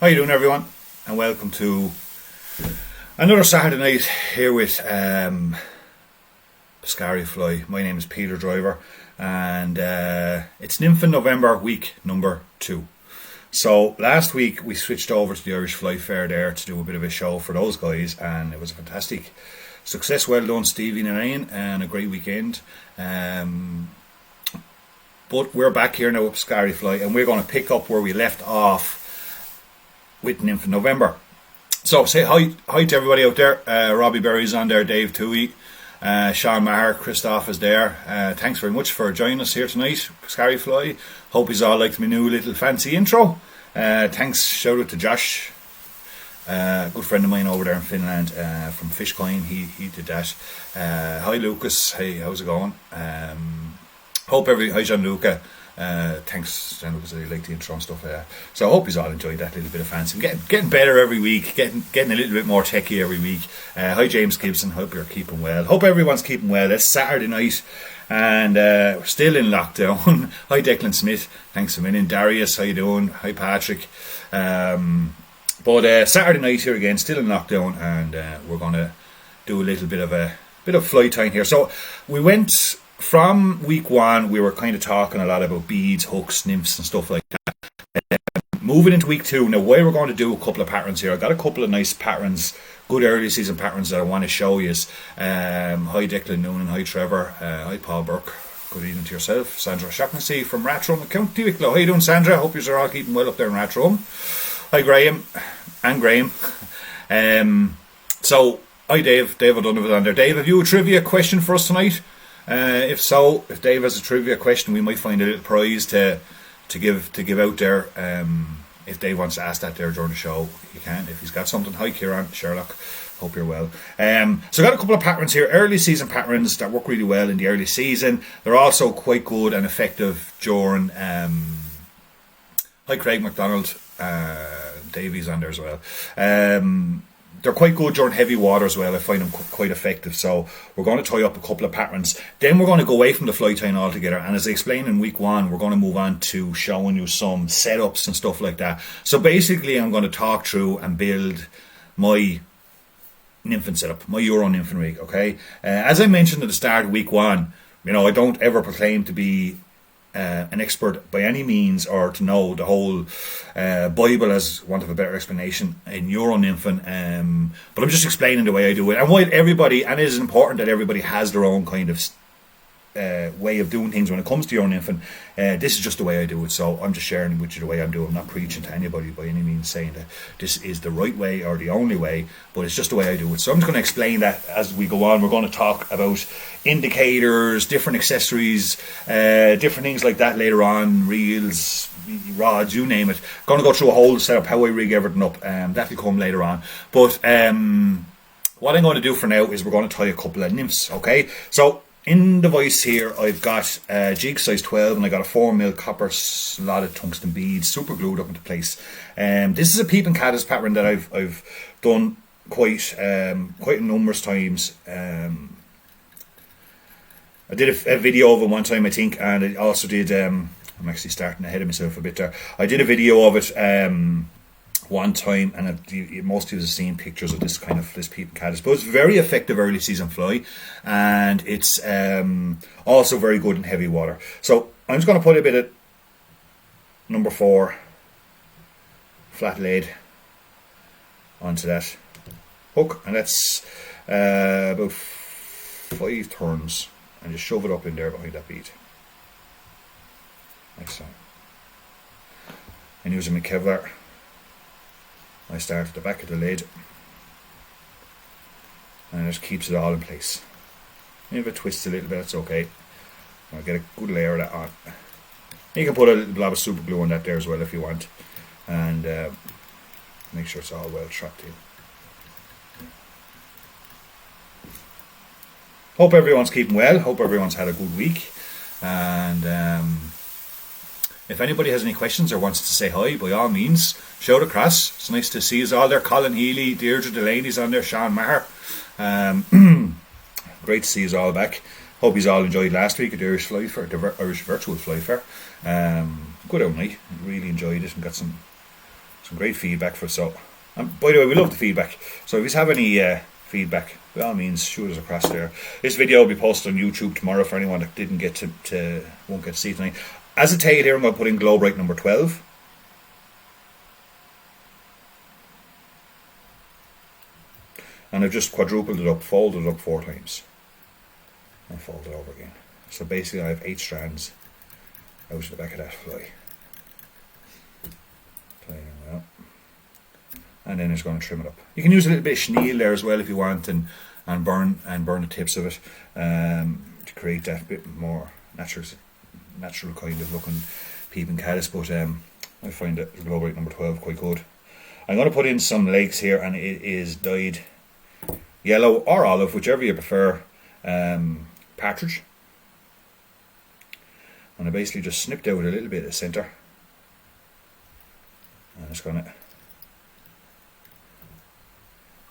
How you doing, everyone? And welcome to another Saturday night here with Piscari Fly. My name is Peter Driver, and it's Nymphin November week number 2. So last week we switched over to the Irish Fly Fair there to do a bit of a show for those guys, and it was a fantastic success. Well done, Stevie and Elaine, and a great weekend. But we're back here now with Piscari Fly, and we're going to pick up where we left off with Nymphin November. So say hi to everybody out there. Robbie Berry's on there, Dave Toohey, Sean Maher, Christoph is there. Thanks very much for joining us here tonight, Piscari Fly. Hope he's all liked my new little fancy intro. Thanks, shout out to Josh, good friend of mine over there in Finland, from Fishcoin. He did that. Hi Lucas, hey, how's it going? Hi Gianluca. Thanks, Gianluca, I like the intro and stuff. So I hope you all enjoyed that little bit of fancy. Getting better every week, getting a little bit more techie every week. Hi James Gibson, hope you're keeping well. Hope everyone's keeping well. It's Saturday night and we're still in lockdown. Hi Declan Smith, thanks a million. Darius, how you doing? Hi Patrick. But Saturday night here again, still in lockdown, and we're going to do a little bit of fly time here. So we went from week 1, we were kind of talking a lot about beads, hooks, nymphs and stuff like that. Moving into week 2, now we're going to do a couple of patterns here. I've got a couple of nice patterns, good early season patterns that I want to show you. Hi Declan Noonan, hi Trevor, hi Paul Burke, good evening to yourself. Sandra Shaughnessy from Rathdrum, County Wicklow. How you doing, Sandra? Hope you're all keeping well up there in Rathdrum. Hi Graham and Graham. So hi Dave O'Donovan on there. Dave, have you a trivia question for us tonight? If so, if Dave has a trivia question, we might find a little prize to give out there. If Dave wants to ask that there during the show, you can. If he's got something. Hi Kieran, Sherlock, hope you're well. So I got a couple of patterns here, early season patterns that work really well in the early season. They're also quite good and effective during. Hi Craig McDonald, Davies on there as well. They're quite good during heavy water as well. I find them quite effective. So we're going to tie up a couple of patterns. Then we're going to go away from the fly tying altogether. And as I explained in week 1, we're going to move on to showing you some setups and stuff like that. So basically I'm going to talk through and build my Nymphin setup, my Euro Nymphin rig, okay? As I mentioned at the start of week 1, I don't ever proclaim to be an expert by any means, or to know the whole Bible, as want of a better explanation, in Euro Nymphin, but I'm just explaining the way I do it, and while everybody, and it is important that everybody has their own kind of way of doing things when it comes to Euro Nymphin. This is just the way I do it, so I'm just sharing with you the way I'm doing. I'm not preaching to anybody by any means saying that this is the right way or the only way, but it's just the way I do it. So I'm just going to explain that as we go on. We're going to talk about indicators, different accessories, different things like that later on, reels, rods, you name it. Going to go through a whole setup, how I rig everything up, that'll come later on. But what I'm going to do for now is we're going to tie a couple of nymphs, okay? So in the vise here, I've got jig size 12, and I got a 4mm copper slotted tungsten beads, super glued up into place. This is a peep and caddis pattern that I've done quite numerous times. I did a video of it one time, I think, and I also did. I'm actually starting ahead of myself a bit there. I did a video of it one time, and most of you have seen pictures of this peep and caddis, but it's very effective early season fly, and it's also very good in heavy water. So I'm just going to put a bit of number 4 flat lead onto that hook, and that's about 5 turns, and just shove it up in there behind that bead. Like so. And using my Kevlar, I start at the back of the lid, and it just keeps it all in place. If it twists a little bit, it's okay. I'll get a good layer of that on. You can put a little blob of super glue on that there as well if you want, and make sure it's all well trapped in. Hope everyone's keeping well. Hope everyone's had a good week, and if anybody has any questions or wants to say hi, by all means, shout across. It's nice to see us all there. Colin Healy, Deirdre Delaney's on there, Sean Maher. Great to see us all back. Hope you all enjoyed last week at the Irish Fly Fair, the Irish Virtual Fly Fair. Good out night. Really enjoyed it and got some some great feedback for us. So, and by the way, we love the feedback. So if you have any feedback, by all means, shoot us across there. This video will be posted on YouTube tomorrow for anyone that didn't get to won't get to see it tonight. As I tell you there, I'm going to put in glow bright number 12. And I've just quadrupled it up, folded it up 4 times, and fold it over again. So basically I have 8 strands out of the back of that fly. And then it's going to trim it up. You can use a little bit of chenille there as well if you want, and burn the tips of it to create that bit more natural kind of looking peeping caddis. But I find that the glow bright number 12 quite good. I'm going to put in some legs here, and it is dyed yellow or olive, whichever you prefer, partridge. And I basically just snipped out a little bit of the centre, and it's going to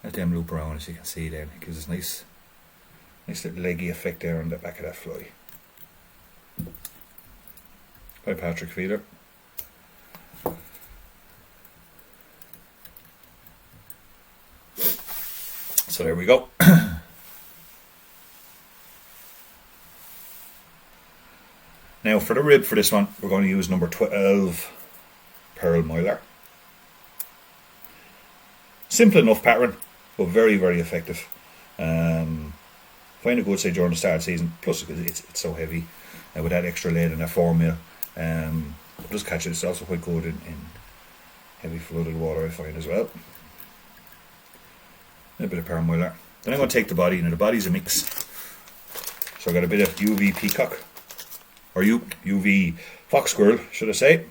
let them loop around, as you can see. Then it gives us nice little leggy effect there on the back of that fly. By Patrick Feeder. So there we go. Now for the rib for this one, we're going to use number 12 Pearl Mylar. Simple enough pattern, but very, very effective. Find a good say during the start of the season, plus it's so heavy with that extra lead and that 4 mil. Just catch it. It's also quite good in heavy flooded water, I find as well. A bit of Pearl Mylar. Then I'm going to take the body, and the body's a mix. So I've got a bit of UV peacock, or UV fox squirrel, should I say.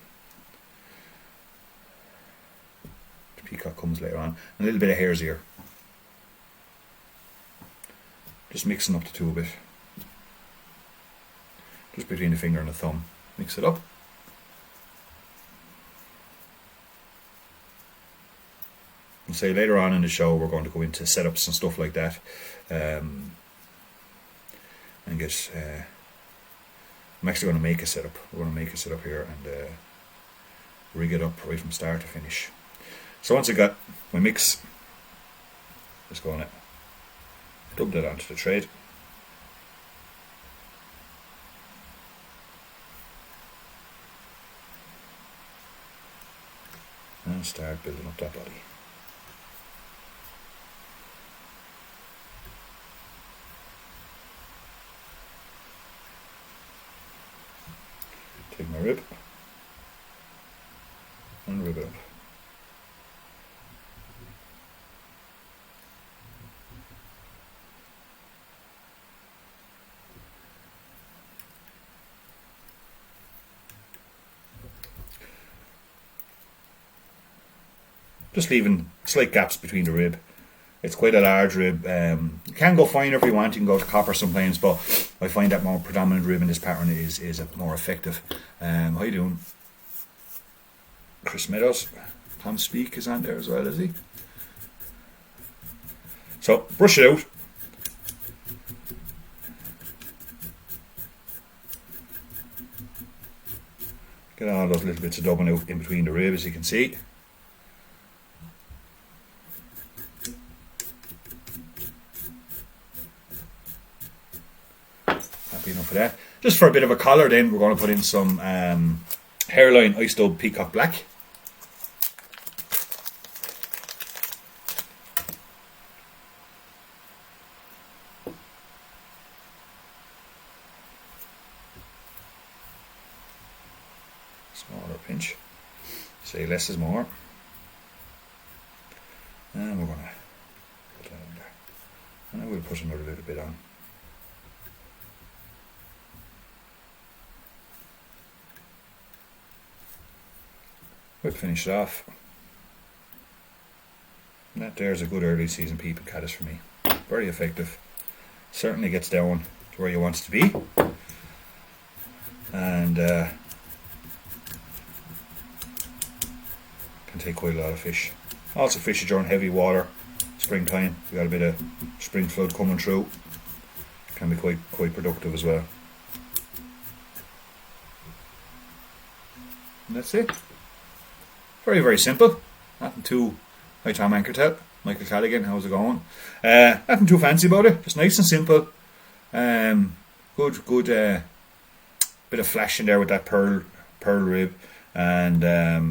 The peacock comes later on. And a little bit of hare's ear. Just mixing up the two a bit. Just between the finger and the thumb. Mix it up. And say later on in the show we're going to go into setups and stuff like that, and get I'm actually going to make a setup. We're going to make a setup here and rig it up right from start to finish. So once I got my mix, just going to dub that onto the trade. And start building up that body. Take my rib and rib it up. Just leaving slight gaps between the rib. It's quite a large rib. You can go finer if you want. You can go to copper sometimes, but I find that more predominant rib in this pattern is more effective. How you doing, Chris Meadows? Tom Speak is on there as well, is he? So brush it out. Get all those little bits of dubbing out in between the rib, as you can see. Enough for that. Just for a bit of a colour, then we're going to put in some hairline ice dub peacock black. Smaller pinch. Say less is more. And we're going to put that on there. And I will put another little bit on. We'll finish it off. And that there's a good early season peeping caddis for me. Very effective. Certainly gets down to where you want it to be. And can take quite a lot of fish. Also fish during heavy water, springtime. We got a bit of spring flood coming through. Can be quite productive as well. And that's it. Very, very simple. Nothing too. Hi Tom Ankertel, Michael Callaghan, how's it going? Nothing too fancy about it. Just nice and simple. Good bit of flash in there with that pearl rib, and a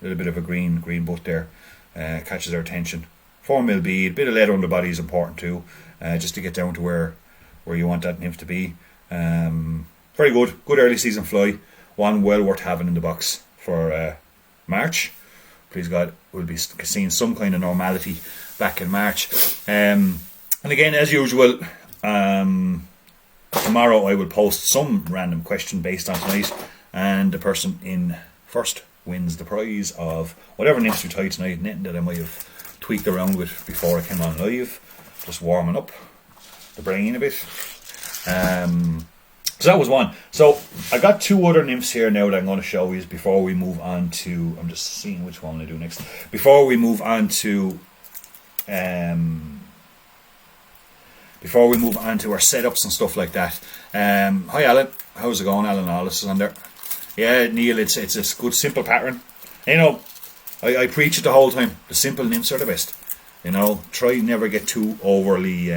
little bit of a green butt there. Catches our attention. 4mm bead, bit of lead underbody is important too, just to get down to where you want that nymph to be. Very good early season fly. One well worth having in the box for March. Please God, we'll be seeing some kind of normality back in March. And again, as usual, tomorrow I will post some random question based on tonight, and the person in first wins the prize of whatever nymphs we tie tonight, anything that I might have tweaked around with before I came on live, just warming up the brain a bit. So that was one. So I got two other nymphs here now that I'm going to show you before we move on to, I'm just seeing which one I do next, before we move on to our setups and stuff like that. Hi Alan, how's it going? Alan Allis is on there. Yeah, Neil, it's a good simple pattern. You know, I preach it the whole time. The simple nymphs are the best. You know, try never get too overly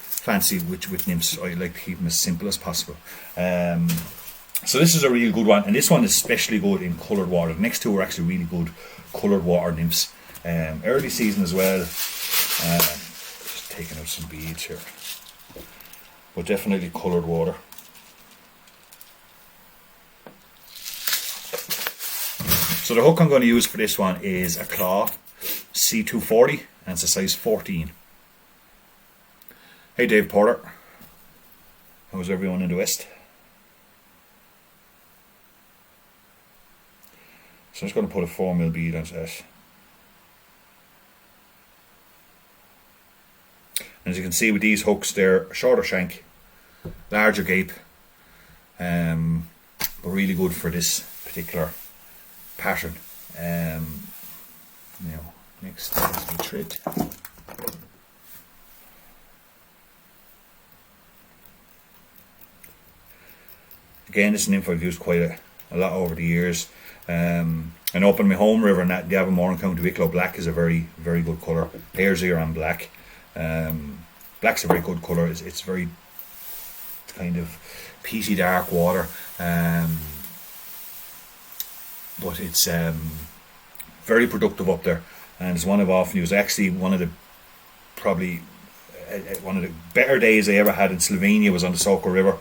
fancy with nymphs. I like to keep them as simple as possible. So this is a real good one, and this one is especially good in coloured water. The next two are actually really good coloured water nymphs. Early season as well. Just taking out some beads here, but definitely coloured water. So the hook I'm going to use for this one is a Claw C240, and it's a size 14. Hey Dave Porter, how's everyone in the West? So I'm just going to put a 4mm bead onto that. And as you can see with these hooks, they're shorter shank, larger gape, but really good for this particular pattern. Now, next is the thread. Again, this is an nymph I've used quite a lot over the years. And up in my home river, and the Avonmore and County Wicklow, black is a very, very good colour. Hare's ear on black. Black's a very good colour. It's very kind of peaty dark water, but it's very productive up there, and it's one I've often used. Actually, one of the better days I ever had in Slovenia was on the Soko River,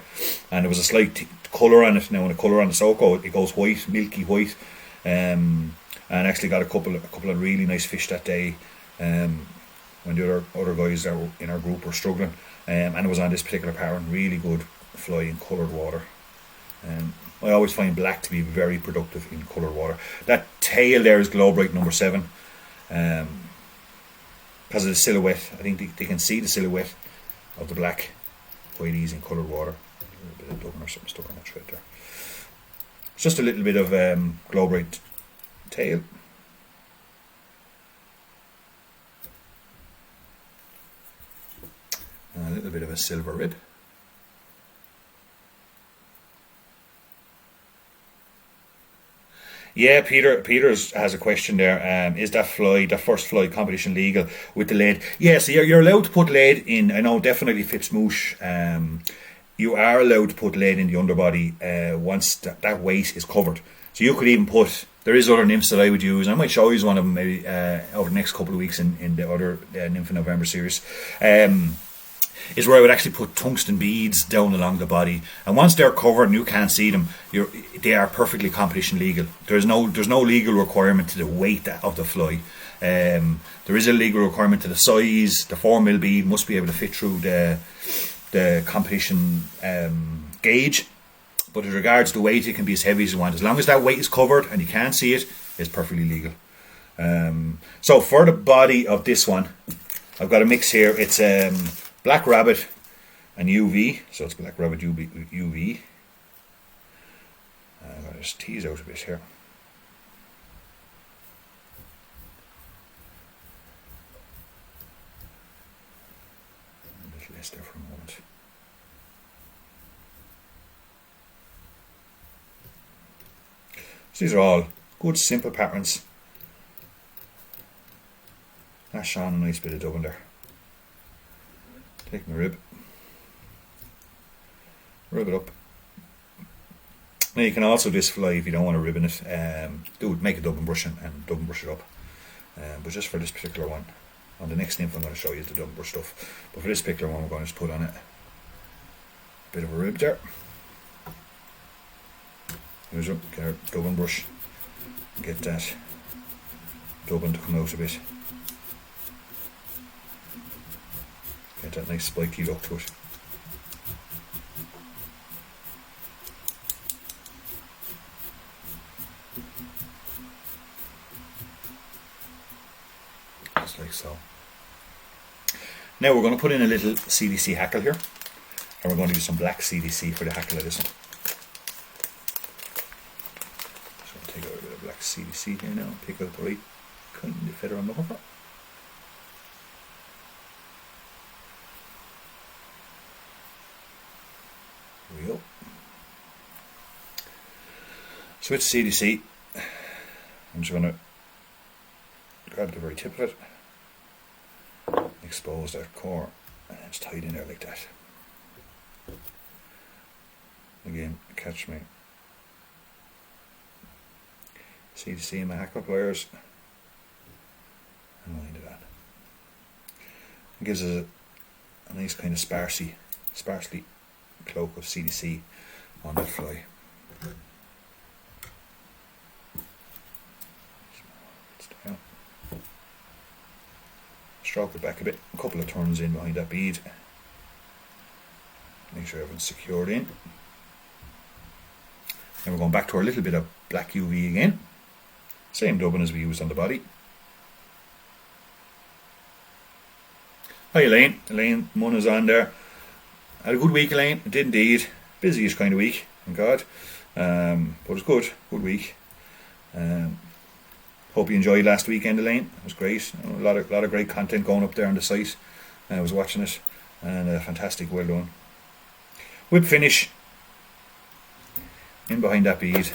and there was a slight colour on it. Now, when the colour on the Soko, it goes white, milky white, and actually got a couple of really nice fish that day. When the other guys that were in our group were struggling, and it was on this particular pattern. Really good fly in coloured water. I always find black to be very productive in coloured water. That tail there is Glow-Brite number 7. Because of the silhouette, I think they can see the silhouette of the black quite easy in coloured water. A little bit of Dublin or something stuck on that thread there. It's just a little bit of Glow-Brite tail. And a little bit of a silver rib. Yeah, Peter has a question there. Is that first fly competition legal with the lead? Yes, yeah, so you're allowed to put lead in. I know definitely Fitzmoosh. You are allowed to put lead in the underbody once that weight is covered. So you could even put. There is other nymphs that I would use. I might show you one of them maybe over the next couple of weeks in the other Nymph in November series. Is where I would actually put tungsten beads down along the body, and once they're covered and you can't see them, they are perfectly competition legal. There's no legal requirement to the weight of the fly. There is a legal requirement to the size. The 4mm bead must be able to fit through the competition gauge, but as regards to weight, it can be as heavy as you want. As long as that weight is covered and you can't see it, it's perfectly legal. So for the body of this one, I've got a mix here. It's Black Rabbit and UV, so it's Black Rabbit UV. I'm going to just tease out a bit here. A little less there for a moment. So these are all good simple patterns. Crash on a nice bit of dubbing there. Take my rib. Rib it up. Now you can also this fly if you don't want to ribbon it. Make a dubbing brush and dubbing brush it up. But just for this particular one, on the next nymph I'm going to show you the dubbing brush stuff. But for this particular one, we're going to just put on it a bit of a rib there. Use a dubbing brush. Get that dubbing to come out a bit. Get that nice spiky look to it. Just like so. Now we're going to put in a little CDC hackle here, and we're going to use some black CDC for the hackle of this one. Just going to take out a bit of black CDC here now and pick out the right kind of feather I'm looking for. There we go. So with CDC, I'm just going to grab the very tip of it, expose that core, and it's tied in there like that. Again, catch me CDC in my hackle pliers and wind it on. It gives us a nice kind of sparsely cloak of CDC on that fly. Stroke it back a bit, a couple of turns in behind that bead. Make sure everything's secured in. Then we're going back to our little bit of black UV again. Same dubbing as we used on the body. Hi Elaine. Elaine Munn is on there. Had a good week, Elaine. It did indeed. Busiest kind of week, thank God. But it was good. Good week. Hope you enjoyed last weekend, Elaine. It was great. A lot of great content going up there on the site. I was watching it, and fantastic. Well done. Whip finish in behind that bead.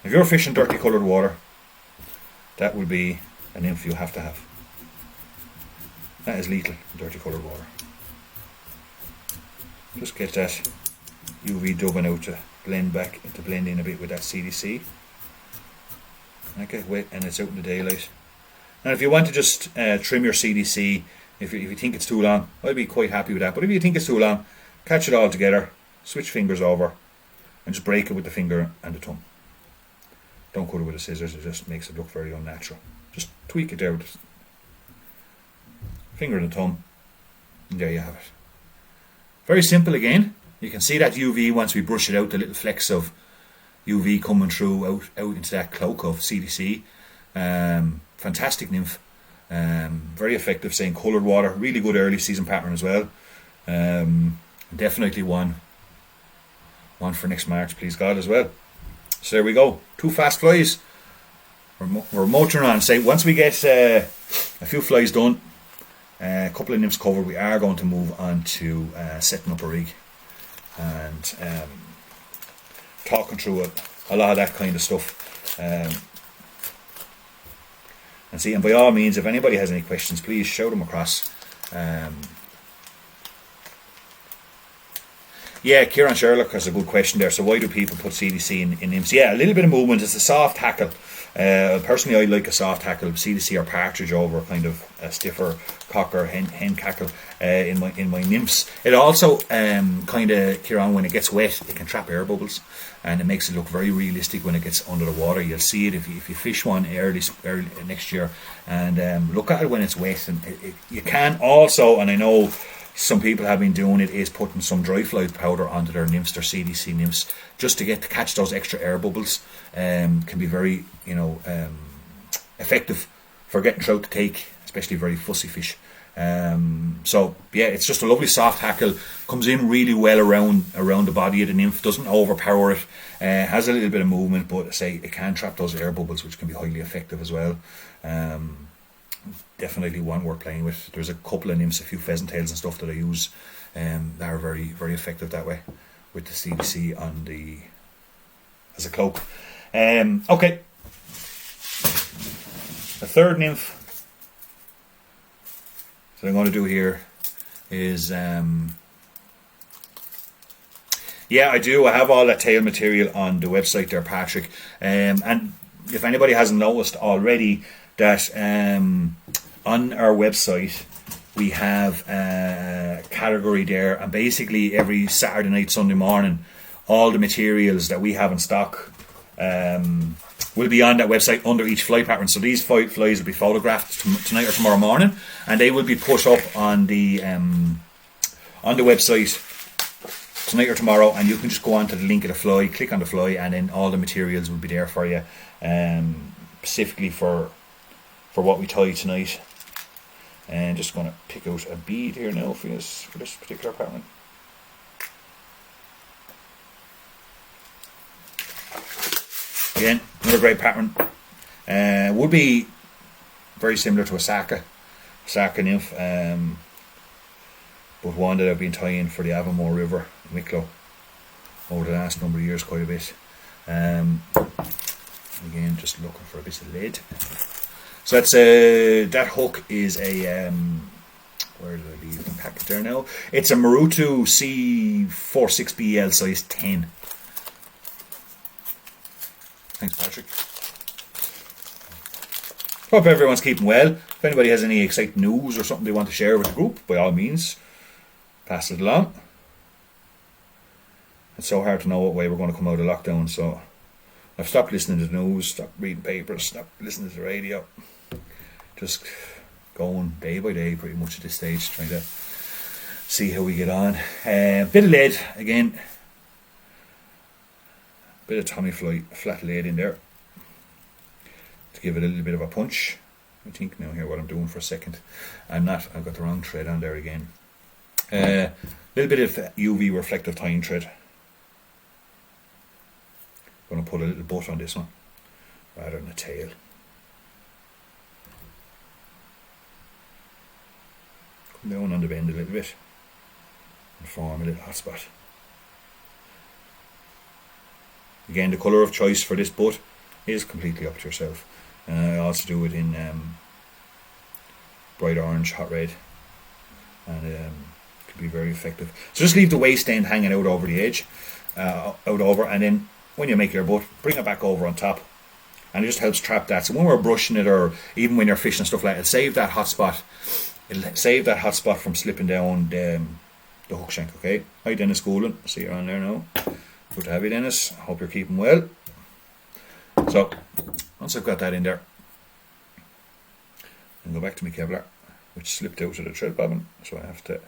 If you're fishing dirty coloured water, that will be a nymph you have to have. That is lethal, dirty coloured water. Just get that UV dubbing out to blend in a bit with that CDC. Okay, wet and it's out in the daylight. Now if you want to just trim your CDC, if you think it's too long, I'd be quite happy with that. But if you think it's too long, catch it all together, switch fingers over, and just break it with the finger and the thumb. Don't cut it with the scissors, it just makes it look very unnatural. Just tweak it out. Finger and the thumb, and there you have it. Very simple again. You can see that UV once we brush it out, the little flecks of UV coming through out into that cloak of CDC. Fantastic nymph. Very effective, saying coloured water. Really good early season pattern as well. Definitely one for next March, please God, as well. So there we go. 2 fast flies. We're motoring on. Say once we get a few flies done, a couple of nymphs covered, we are going to move on to setting up a rig and talking through a lot of that kind of stuff. And by all means, if anybody has any questions, please shout them across. Yeah, Kieran Sherlock has a good question there. So why do people put CDC in nymphs? Yeah, a little bit of movement. It's a soft hackle. Personally, I like a soft hackle, CDC or partridge over kind of a stiffer cocker hen cackle in my nymphs. It also kind of, Kieran, when it gets wet, it can trap air bubbles, and it makes it look very realistic when it gets under the water. You'll see it if you fish one early next year, and look at it when it's wet. And you can also, and I know some people have been doing it, is putting some dry fly powder onto their nymphs, their CDC nymphs, just to catch those extra air bubbles. Can be very effective for getting trout to take, especially very fussy fish. So yeah, it's just a lovely soft hackle, comes in really well around the body of the nymph, doesn't overpower it, has a little bit of movement, but say it can trap those air bubbles, which can be highly effective as well. Definitely one worth playing with. There's a couple of nymphs, a few pheasant tails and stuff that I use that are very, very effective that way with the CDC on as a cloak. Okay, The third nymph that I'm going to do here is, yeah, I do. I have all that tail material on the website there, Patrick. And if anybody hasn't noticed already, that on our website we have a category there, and basically every Saturday night, Sunday morning, all the materials that we have in stock will be on that website under each fly pattern. So these flies will be photographed tonight or tomorrow morning, and they will be put up on the website tonight or tomorrow, and you can just go on to the link of the fly, click on the fly, and then all the materials will be there for you, specifically for what we tie tonight. And just going to pick out a bead here now for this particular pattern. Again, another great pattern. Would be very similar to a Saka nymph, but one that I've been tying for the Avonmore River in Wicklow over the last number of years quite a bit. Again, just looking for a bit of lead. So that's that hook is a where did I leave the packet there now? It's a Marutu C46BL size 10. Thanks, Patrick. Hope everyone's keeping well. If anybody has any exciting news or something they want to share with the group, by all means, pass it along. It's so hard to know what way we're going to come out of lockdown, so I've stopped listening to the news, stopped reading papers, stopped listening to the radio. Just going day by day pretty much at this stage, trying to see how we get on. Bit of lead again. Bit of Tommy Fly flat lead in there to give it a little bit of a punch. I think now here what I'm doing for a second. I've got the wrong thread on there again. A little bit of UV reflective tying thread. Going to put a little butt on this one rather than a tail. Come down on the bend a little bit and form a little hot spot. Again, the colour of choice for this butt is completely up to yourself. I also do it in bright orange, hot red, and it can be very effective. So just leave the waist end hanging out over the edge, and then when you make your butt, bring it back over on top, and it just helps trap that. So when we're brushing it, or even when you're fishing and stuff like that, it'll save that hot spot. It'll save that hot spot from slipping down the hook shank. Okay. Hi, Dennis Goulden. I see you're on there now. Good to have you, Dennis. Hope you're keeping well. So once I've got that in there, I'll go back to my Kevlar, which slipped out of the thread bobbin, so I have to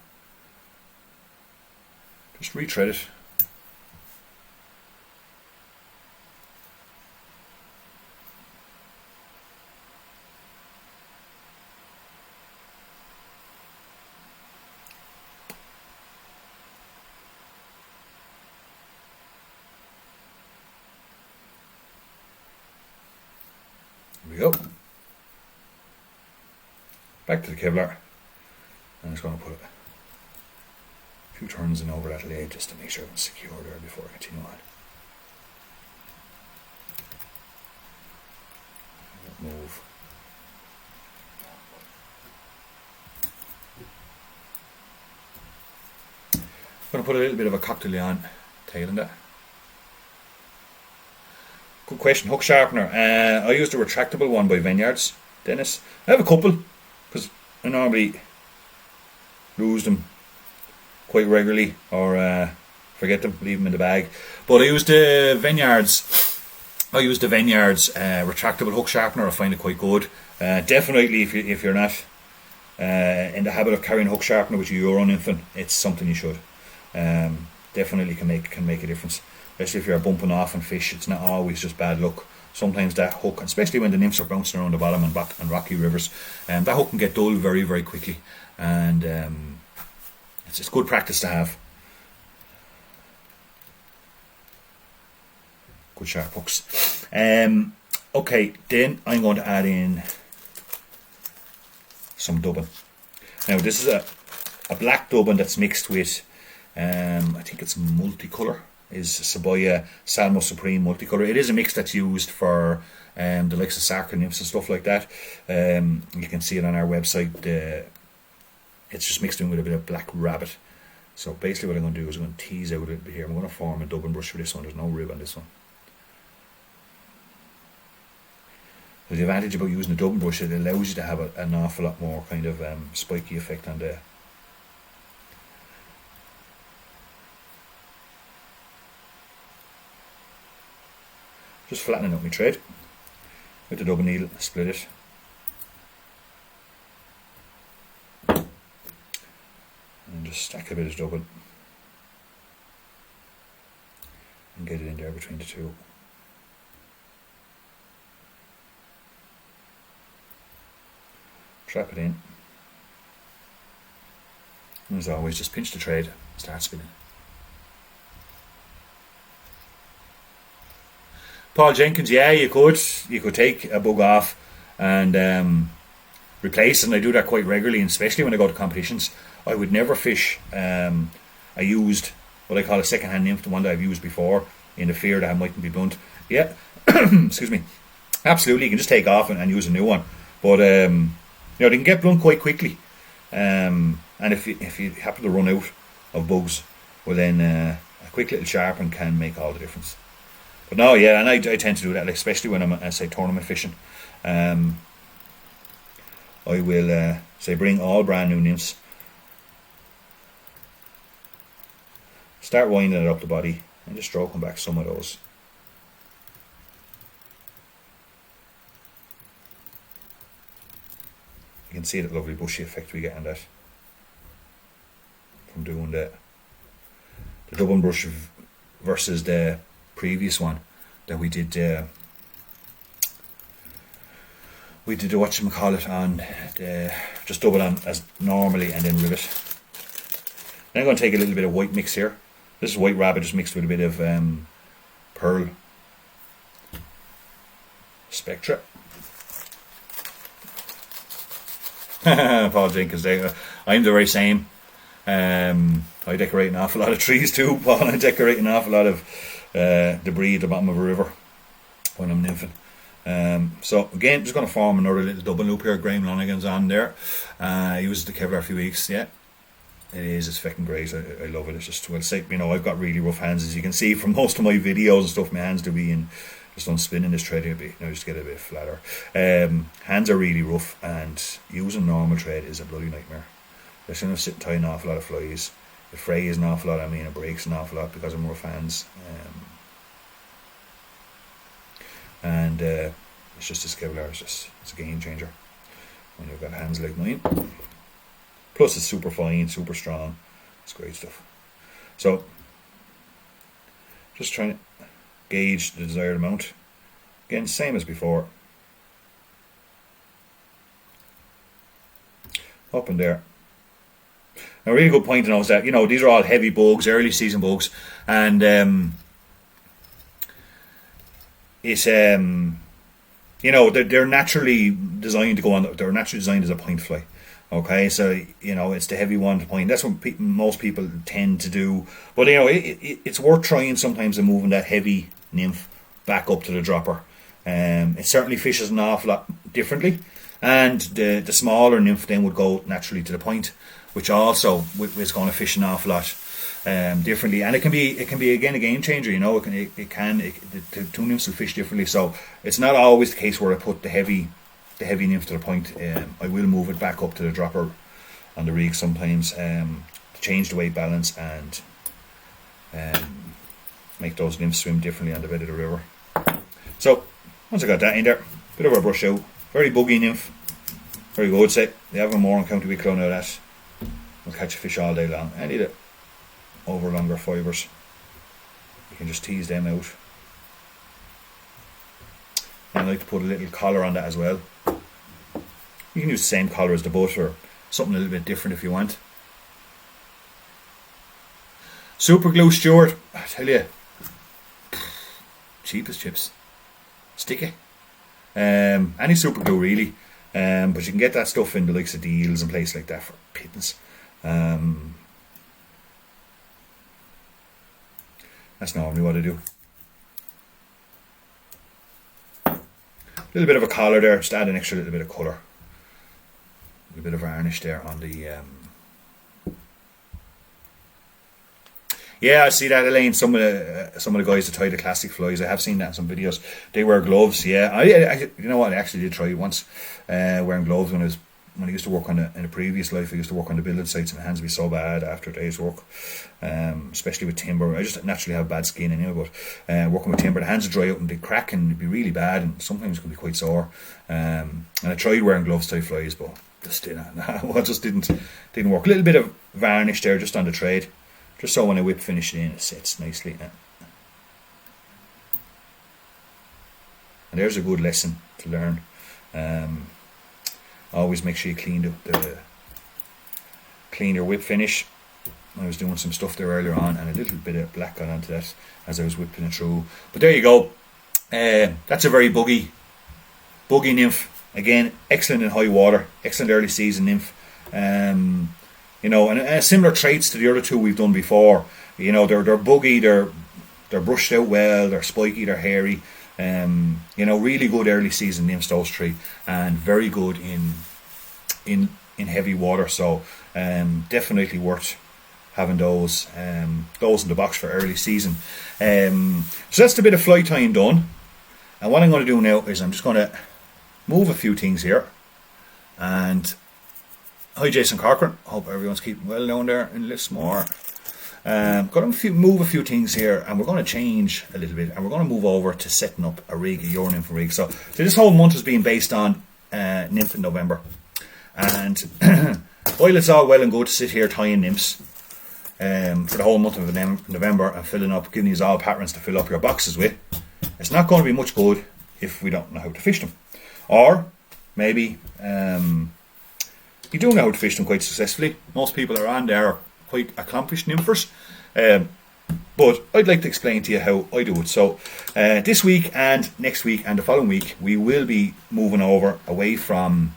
just retread it. There we go. Back to the Kevlar. I'm just going to put a few turns in over that lead just to make sure it's secure there before I continue on. Move. I'm going to put a little bit of a cocktail on tail in that. Good question. Hook sharpener. I used a retractable one by Vineyards, Dennis. I have a couple because I normally lose them quite regularly or forget them, leave them in the bag. But I used the Vineyards. Retractable hook sharpener. I find it quite good. Definitely, if you're not in the habit of carrying a hook sharpener with your own infant, it's something you should. Definitely can make a difference. Especially if you're bumping off and fish, it's not always just bad luck. Sometimes that hook, especially when the nymphs are bouncing around the bottom and rocky rivers, that hook can get dull very, very quickly. And it's good practice to have. Good sharp hooks. Okay, then I'm going to add in some dubbin. Now this is a black dubbin that's mixed with, I think it's multicolour. Is Saboya Salmo Supreme multicolour. It is a mix that's used for the likes of sacred nymphs and stuff like that. You can see it on our website. It's just mixed in with a bit of black rabbit. So basically what I'm going to do is I'm going to tease out a little bit here. I'm going to form a Dublin brush for this one. There's no rib on this one. So the advantage about using a Dublin brush, it allows you to have an awful lot more kind of spiky effect on there. Just flattening up my thread with the Dublin needle, split it. And just stack a bit of Dublin and get it in there between the two. Trap it in. And as always, just pinch the thread, start spinning. Paul Jenkins, yeah, you could take a bug off and replace, and I do that quite regularly, and especially when I go to competitions. I would never fish a used, what I call a second-hand nymph, the one that I've used before, in the fear that I mightn't be blunt. Yeah, excuse me. Absolutely, you can just take off and use a new one, but they can get blunt quite quickly. And if you happen to run out of bugs, well then a quick little sharpen can make all the difference. But no, yeah, and I tend to do that, like, especially when I'm say tournament fishing. I will say bring all brand new nymphs, start winding it up the body, and just stroking back some of those. You can see that lovely bushy effect we get on that from doing the Dublin brush versus the previous one that we did whatchamacallit on the, just double on as normally and then rivet. Then I'm going to take a little bit of white mix here. This is white rabbit just mixed with a bit of pearl spectra. Paul Jenkins, I'm the very same. I decorate an awful lot of trees too, Paul. I decorate an awful lot of debris at the bottom of a river when I'm nymphing. So again, just going to form another little double loop here. Graham Lonigan's on there. I used the Kevlar a few weeks. Yeah, it is. It's fucking great. I love it. It's just, well, say, I've got really rough hands, as you can see from most of my videos and stuff. My hands do be in just on spinning this thread a bit. Just get a bit flatter. Hands are really rough, and using normal thread is a bloody nightmare. Especially when I'm sitting tying an awful lot of flies. It frays an awful lot. It breaks an awful lot because I'm rough hands. And it's just this Kevlar, it's a game changer when you've got hands like mine. Plus it's super fine, super strong. It's great stuff. So just trying to gauge the desired amount. Again, same as before. Up in there. Now, a really good point to know is that, these are all heavy bugs, early season bugs, and it's they're naturally designed to go on. They're naturally designed as a point fly. Okay, so it's the heavy one to point. That's what most people tend to do. But it's worth trying sometimes and moving that heavy nymph back up to the dropper. It certainly fishes an awful lot differently, and the smaller nymph then would go naturally to the point, which also is going to fish an awful lot differently, and it can be again a game changer. The two nymphs will fish differently, so it's not always the case where I put the heavy nymph to the point. I will move it back up to the dropper on the rig sometimes to change the weight balance and make those nymphs swim differently on the bed of the river. So once I got that in there, bit of a brush out, very buggy nymph, very good. Say they have a more on County Wicklow now that will catch a fish all day long. I need it over longer fibres. You can just tease them out. And I like to put a little collar on that as well. You can use the same collar as the butt or something a little bit different if you want. Super glue, Stuart, I tell you, cheap as chips. Sticky. Any super glue really. But you can get that stuff in the likes of Deals and places like that for pittance. That's normally what I do. little bit of a collar there, just add an extra little bit of colour. A bit of varnish there on the yeah, I see that, Elaine. Some of the guys that tie the classic flies, I have seen that in some videos. They wear gloves. Yeah, I you know what? I actually did try once wearing gloves when I used to work in a previous life. I used to work on the building sites, and my hands would be so bad after a day's work, especially with timber. I just naturally have bad skin anyway, but working with timber, the hands would dry out and they crack and it'd be really bad, and sometimes it can be quite sore. And I tried wearing gloves to tie flies, but just didn't work. A little bit of varnish there just on the trade, just so when I whip finish it in, it sits nicely. And there's a good lesson to learn. Always make sure you clean your whip finish. I was doing some stuff there earlier on, and a little bit of black got onto that as I was whipping it through. But there you go. That's a very buggy nymph. Again, excellent in high water, excellent early season nymph. You know, and similar traits to the other two we've done before. You know, they're buggy, they're brushed out well, they're spiky, they're hairy. You know, really good early season nymphs, those three, and very good in heavy water. So definitely worth having those in the box for early season. So that's the bit of fly tying done. And what I'm going to do now is I'm just going to move a few things here. And hi, Jason Corcoran. Hope everyone's keeping well down there in Lismore. Got to move a few things here, and we're going to change a little bit, and we're going to move over to setting up a rig, a Your Nymph rig. So this whole month has been based on Nymph in November, and while it's all well and good to sit here tying nymphs for the whole month of November and filling up, giving you all patterns to fill up your boxes with, it's not going to be much good if we don't know how to fish them, or maybe you do know how to fish them quite successfully. Most people are on there are quite accomplished nymphers, but I'd like to explain to you how I do it. So this week and next week and the following week, we will be moving over away from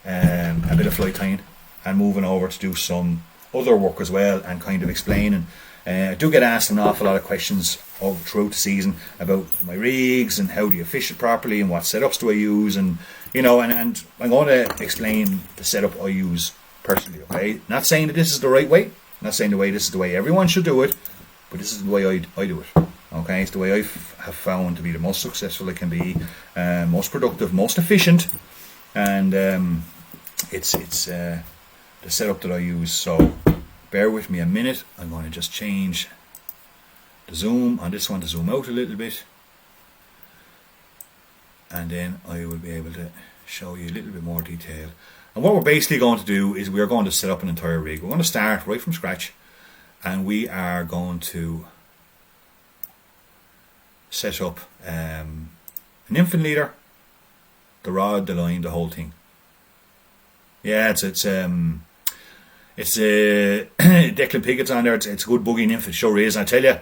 a bit of fly tying and moving over to do some other work as well, and kind of explaining. I do get asked an awful lot of questions throughout the season about my rigs and how do you fish it properly and what setups do I use, and you know, and I'm going to explain the setup I use personally. Okay, not saying that this is the right way, not saying this is the way everyone should do it, but this is the way I do it. Okay, it's the way I have found to be the most successful it can be, most productive, most efficient, and it's the setup that I use. So bear with me a minute. I'm going to just change the zoom on this one to zoom out a little bit, and then I will be able to show you a little bit more detail. And what we're basically going to do is we're going to set up an entire rig. We're going to start right from scratch, and we are going to set up an infant leader, the rod, the line, the whole thing. Yeah, it's Declan Piggott's on there. It's a good buggy nymph. It sure is. And I tell you,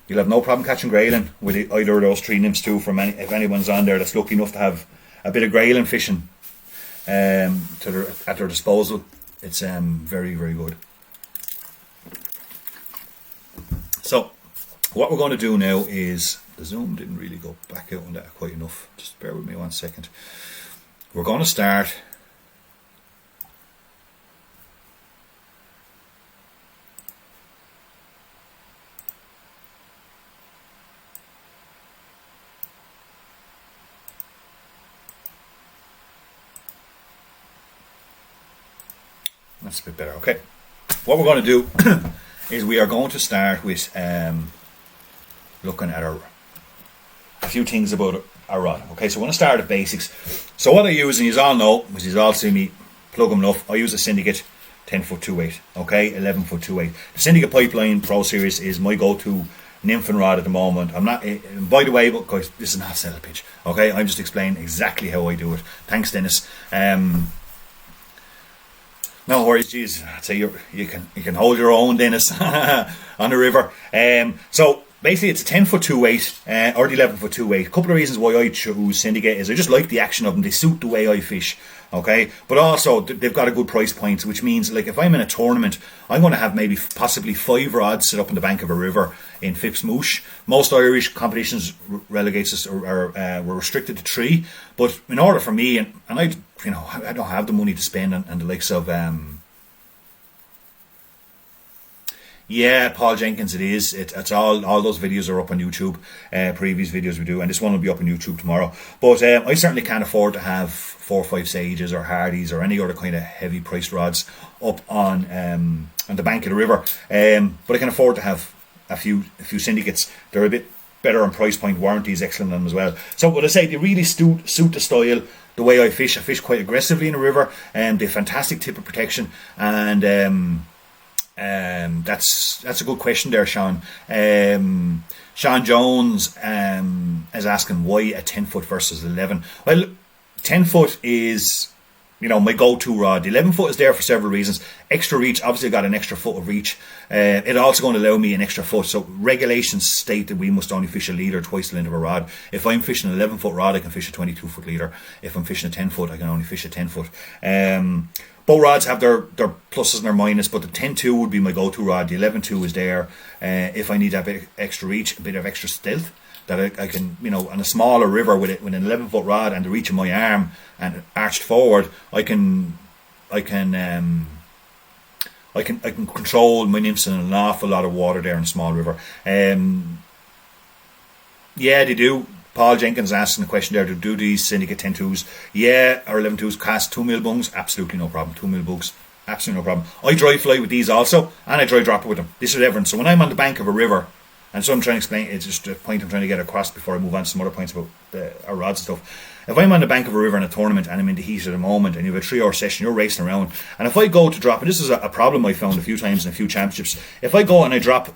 you'll have no problem catching grayling with either of those three nymphs too. If anyone's on there that's lucky enough to have a bit of grayling fishing at their disposal, it's very, very good. So what we're going to do now is, the zoom didn't really go back out on that quite enough, just bear with me 1 second. We're going to start that's a bit better. Okay, what we're going to do is we are going to start with looking at a few things about our rod. Okay, so we're going to start at basics. So what I use, and you all know, because you all see me plug them enough, I use a Syndicate 10 foot 2.8, okay, 11 foot 2.8. The Syndicate Pipeline Pro Series is my go-to nymphing rod at the moment. I'm not, by the way, but guys, this is not a sell pitch, okay, I'm just explaining exactly how I do it. Thanks, Dennis. No worries, geez, I'd say you can hold your own, Dennis, on the river. So basically it's a 10 foot 2.8 or the 11 foot 2.8. A couple of reasons why I choose Syndicate is I just like the action of them. They suit the way I fish. Okay, but also they've got a good price point, which means like if I'm in a tournament, I'm going to have maybe possibly 5 rods set up in the bank of a river in Phipps Moosh. Most Irish competitions relegates us or were restricted to 3, but in order for me and I don't have the money to spend on the likes of yeah, Paul Jenkins, it is. It's all those videos are up on YouTube, previous videos we do, and this one will be up on YouTube tomorrow. But I certainly can't afford to have 4 or 5 Sages or Hardys or any other kind of heavy priced rods up on the bank of the river. But I can afford to have a few syndicates. They're a bit better on price point, warranties excellent on them as well. So what I say, they really suit the style, the way I fish. I fish quite aggressively in the river, and they have fantastic tip of protection, and that's a good question there, Sean. Sean Jones is asking why a 10 foot versus 11. Well, 10 foot is, my go-to rod. The 11 foot is there for several reasons. Extra reach, obviously I got an extra foot of reach. It also going to allow me an extra foot. So regulations state that we must only fish a leader twice the length of a rod. If I'm fishing an 11 foot rod, I can fish a 22 foot leader. If I'm fishing a 10 foot, I can only fish a 10 foot. Both rods have their pluses and their minuses, but the 10-2 would be my go-to rod. The 11-2 is there if I need a bit extra reach, a bit of extra stealth, that I can, on a smaller river with an 11-foot rod and the reach of my arm and arched forward, I can control my nymphs in an awful lot of water there in a small river. Yeah, they do. Paul Jenkins asking the question there, do these syndicate 10-2s, or 11-2s cast 2mm bungs? Absolutely no problem. 2mm bugs, absolutely no problem. I dry fly with these also, and I dry dropper with them. This is different. So when I'm on the bank of a river, and so I'm trying to explain, it's just a point I'm trying to get across before I move on to some other points about our rods and stuff. If I'm on the bank of a river in a tournament and I'm in the heat at the moment and you have a 3-hour session, you're racing around, and if I go to drop, and this is a problem I found a few times in a few championships, if I go and I drop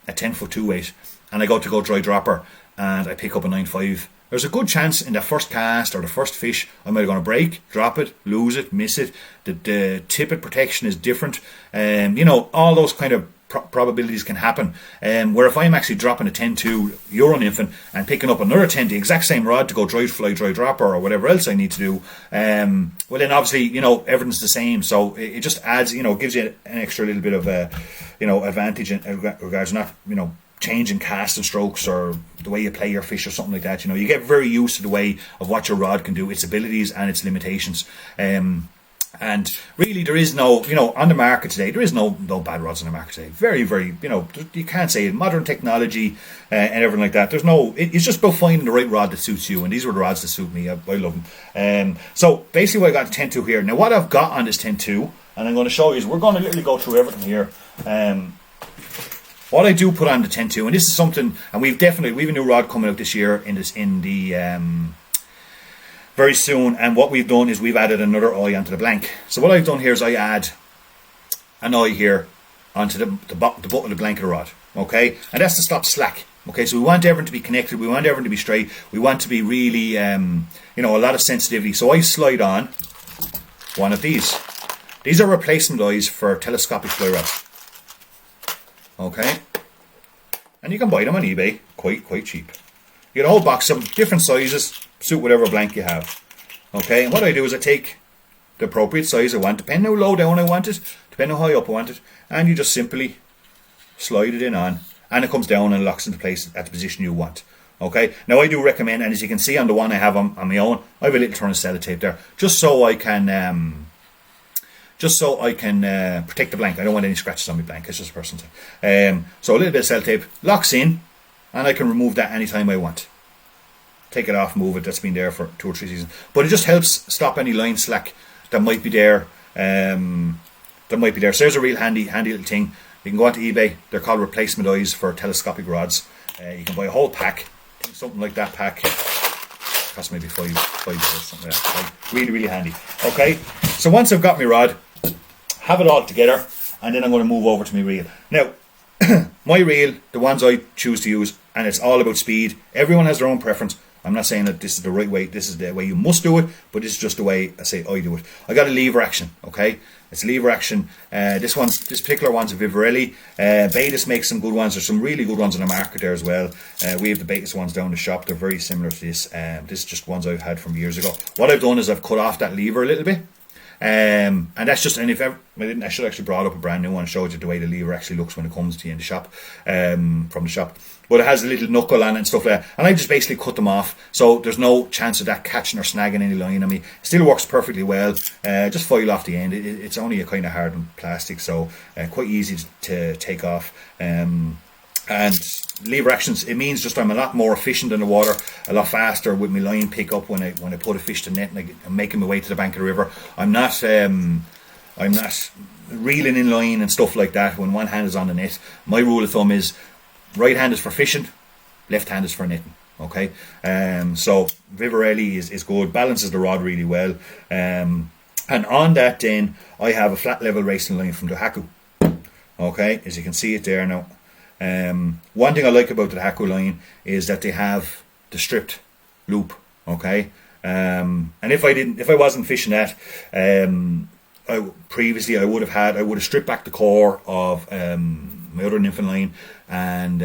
a 10-foot 2-weight and I go dry dropper and I pick up a 9.5, there's a good chance in the first cast or the first fish I'm either going to break, drop it, lose it, miss it. The tippet protection is different. All those kind of probabilities can happen. Where if I'm actually dropping a 10-2 Euro Nymphin and picking up another 10, the exact same rod to go dry fly, dry dropper or whatever else I need to do, well then obviously, everything's the same. So it just adds, gives you an extra little bit of, advantage in regards to not, changing cast and strokes or the way you play your fish or something like that. You get very used to the way of what your rod can do, its abilities and its limitations. And really there is no, on the market today, there is no bad rods on the market today. Very, very, you can't say it. Modern technology and everything like that. It's just about finding the right rod that suits you, and these were the rods that suit me. I love them. So basically what I got the 10-2 here. Now what I've got on this 10-2, and I'm going to show you, is we're going to literally go through everything here. What I do put on the 10-2, and this is something, and we've a new rod coming out this year very soon, and what we've done is we've added another eye onto the blank. So what I've done here is I add an eye here onto the butt of the blank of the rod, okay? And that's to stop slack, okay? So we want everything to be connected, we want everything to be straight, we want to be really, a lot of sensitivity. So I slide on one of these. These are replacement eyes for telescopic fly rods. Okay, and you can buy them on eBay quite cheap. You get a whole box of them, different sizes, suit whatever blank you have. Okay, and what I do is I take the appropriate size I want, depending how low down I want it, depending how high up I want it, and you just simply slide it in on, and it comes down and locks into place at the position you want. Okay, now I do recommend, and as you can see on the one I have on my own, I have a little turn of sellotape there, just so I can protect the blank. I don't want any scratches on my blank. It's just a personal thing. So a little bit of sellotape locks in, and I can remove that anytime I want. Take it off, move it. That's been there for 2 or 3 seasons. But it just helps stop any line slack that might be there. So there's a real handy little thing. You can go onto eBay. They're called replacement eyes for telescopic rods. You can buy a whole pack, something like that pack. Costs maybe $5, something like that. Really, really handy. Okay. So once I've got my rod, have it all together, and then I'm going to move over to my reel. Now, my reel, the ones I choose to use, and it's all about speed. Everyone has their own preference. I'm not saying that this is the right way, this is the way you must do it, but this is just the way I do it. I got a lever action, okay? It's lever action. This particular one's a Vivarelli. Baetis makes some good ones. There's some really good ones on the market there as well. We have the Baetis ones down the shop. They're very similar to this. This is just ones I've had from years ago. What I've done is I've cut off that lever a little bit. And that's just, and if ever, I should actually brought up a brand new one and showed you the way the lever actually looks when it comes to you in the shop, from the shop. But it has a little knuckle on it and stuff like that. And I just basically cut them off, so there's no chance of that catching or snagging any line on me. Still works perfectly well. Just foil off the end. It's only a kind of hardened plastic, so quite easy to take off. And lever actions, it means just I'm a lot more efficient in the water, a lot faster with my line pick up when I put a fish to net and I'm making my way to the bank of the river. I'm not reeling in line and stuff like that when one hand is on the net. My rule of thumb is right hand is for fishing, left hand is for netting. Okay, so Vivarelli is good, balances the rod really well. And on that then I have a flat level racing line from the Haku. Okay, as you can see it there now. One thing I like about the Haku line is that they have the stripped loop. Okay, and if I wasn't fishing that, previously I would have stripped back the core of my other nymphing line and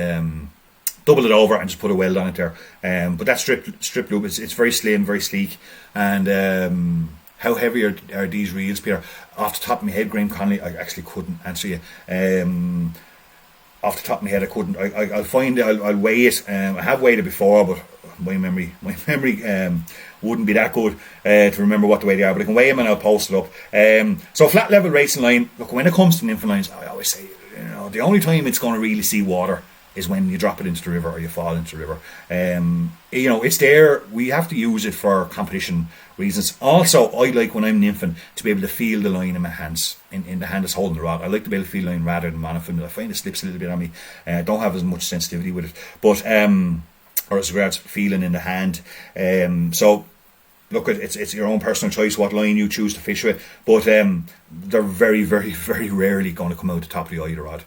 doubled it over and just put a weld on it there. But that strip loop, it's very slim, very sleek. And how heavy are these reels, Peter? Off the top of my head, Graham Connolly, I actually couldn't answer you. Off the top of my head, I couldn't. I'll weigh it. I have weighed it before, but my memory wouldn't be that good to remember what the weight they are. But I can weigh them and I'll post it up. So flat level racing line. Look, when it comes to nymphing lines, I always say, the only time it's going to really see water is when you drop it into the river or you fall into the river. It's there. We have to use it for competition reasons. Also, I like when I'm nymphing to be able to feel the line in my hands, in the hand that's holding the rod. I like to be able to feel the line rather than monofin. I find it slips a little bit on me. I don't have as much sensitivity with it, but or as regards feeling in the hand. So look, it's your own personal choice what line you choose to fish with, but they're very, very, very rarely going to come out the top of the eye of the rod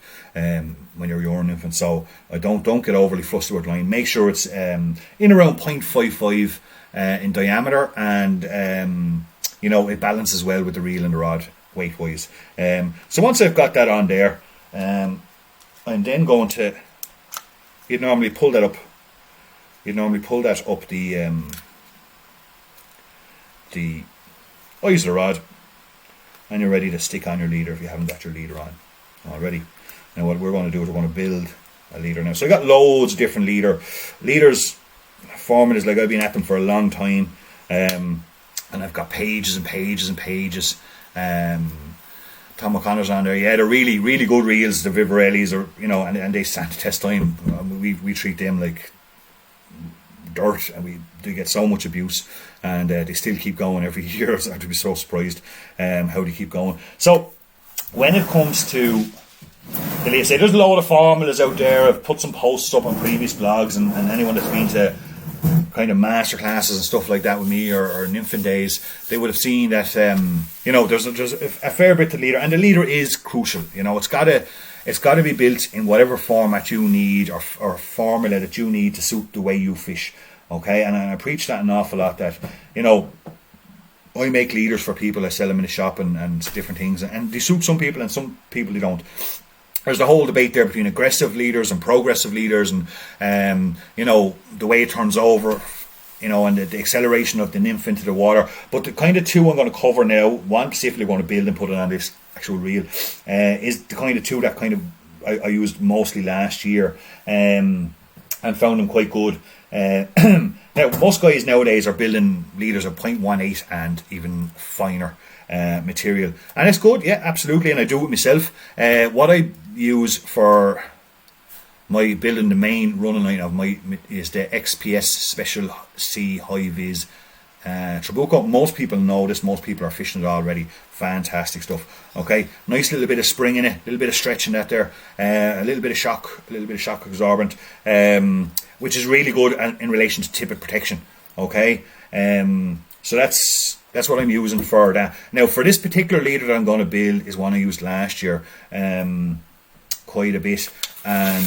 when you're nymphing. So don't get overly flustered with line. Make sure it's in around 0.55 in diameter, and it balances well with the reel and the rod weight wise. So once I've got that on there, I'm then going to, you'd normally pull that up the eyes of the rod, and you're ready to stick on your leader if you haven't got your leader on already. Now what we're going to do is we're going to build a leader now. So I got loads of different leaders, formulas, like I've been at them for a long time, and I've got pages and pages and pages. Tom O'Connor's on there. Yeah, they're really, really good reels, the Vivarellis, and they stand the test time. We treat them like dirt, and they get so much abuse, and they still keep going every year. So I'd be so surprised how they keep going. So when it comes to the latest, there's a load of formulas out there. I've put some posts up on previous blogs, and anyone that's been to kind of master classes and stuff like that with me or nymphing days, they would have seen that there's a fair bit to leader, and the leader is crucial. It's got to be built in whatever format you need or formula that you need to suit the way you fish. Okay, and I preach that an awful lot, that I make leaders for people, I sell them in the shop and different things, and they suit some people and some people they don't. There's the whole debate there between aggressive leaders and progressive leaders, and the way it turns over, and the acceleration of the nymph into the water. But the kind of two I'm going to cover now, one specifically going to build and put it on this actual reel, is the kind of two that I used mostly last year, and found them quite good. Now most guys nowadays are building leaders of 0.18 and even finer material, and it's good, yeah, absolutely, and I do it myself. What I use for my building the main running line of my is the XPS Special C High Vis Trabuco. Most people know this, most people are fishing it already. Fantastic stuff. Okay, nice little bit of spring in it, a little bit of stretch in that there, a little bit of shock absorbent, which is really good in relation to tippet protection. Okay, so that's what I'm using for that. Now for this particular leader that I'm going to build is one I used last year quite a bit, and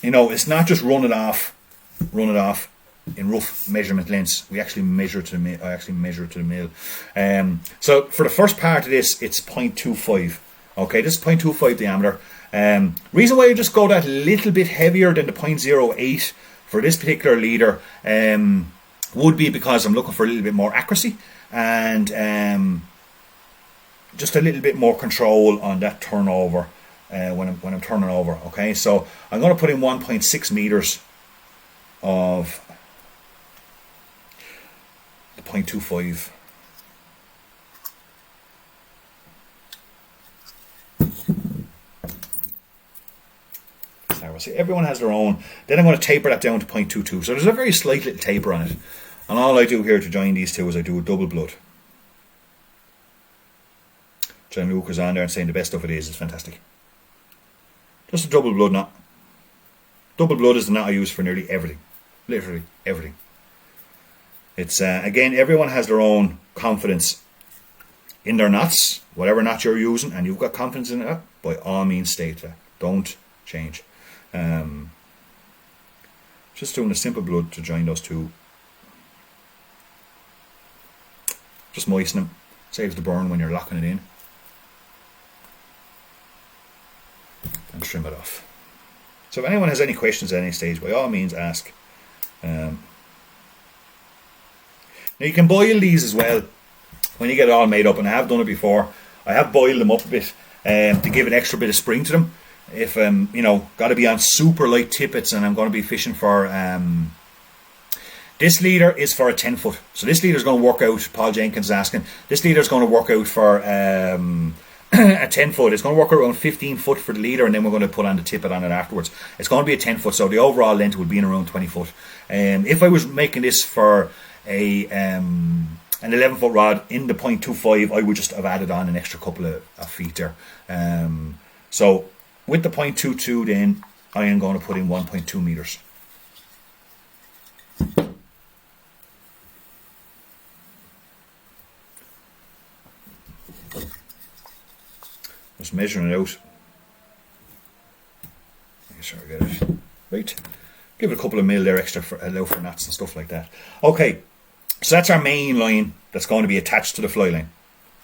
it's not just run it off in rough measurement lengths. We actually measure to the mil. I actually measure to the mil. So for the first part of this, it's 0.25. Okay, this is 0.25 diameter. Reason why I just go that little bit heavier than the 0.08 for this particular leader would be because I'm looking for a little bit more accuracy and just a little bit more control on that turnover when I'm turning over. Okay, so I'm going to put in 1.6 meters of the 0.25. See, everyone has their own. Then I'm going to taper that down to 0.22. So there's a very slight little taper on it. And all I do here to join these two is I do a double blood. Gianluca is on there and saying the best stuff it is fantastic. Just a double blood knot. Double blood is the knot I use for nearly everything. Literally everything. It's again, everyone has their own confidence in their knots, whatever knot you're using, and you've got confidence in it, by all means stay to that. Don't change. Just doing a simple blood to join those two. Just moisten them. Saves the burn when you're locking it in. And trim it off. So if anyone has any questions at any stage, by all means ask. Now you can boil these as well when you get it all made up, and I have done it before. I have boiled them up a bit to give an extra bit of spring to them. If you know, got to be on super light tippets, and I'm going to be fishing for this leader is for a 10 foot. So this leader is going to work out. Paul Jenkins is asking. This leader is going to work out for a 10 foot. It's going to work around 15 foot for the leader, and then we're going to put on the tippet on it afterwards. It's going to be a 10 foot, so the overall length will be in around 20 foot. If I was making this for a an 11 foot rod in the 0.25, I would just have added on an extra couple of feet there. So with the 0.22 then, I am going to put in 1.2 meters. Just measuring it out. Make sure I get it right. Give it a couple of mil there extra for allow for knots and stuff like that. Okay, so that's our main line that's going to be attached to the fly line.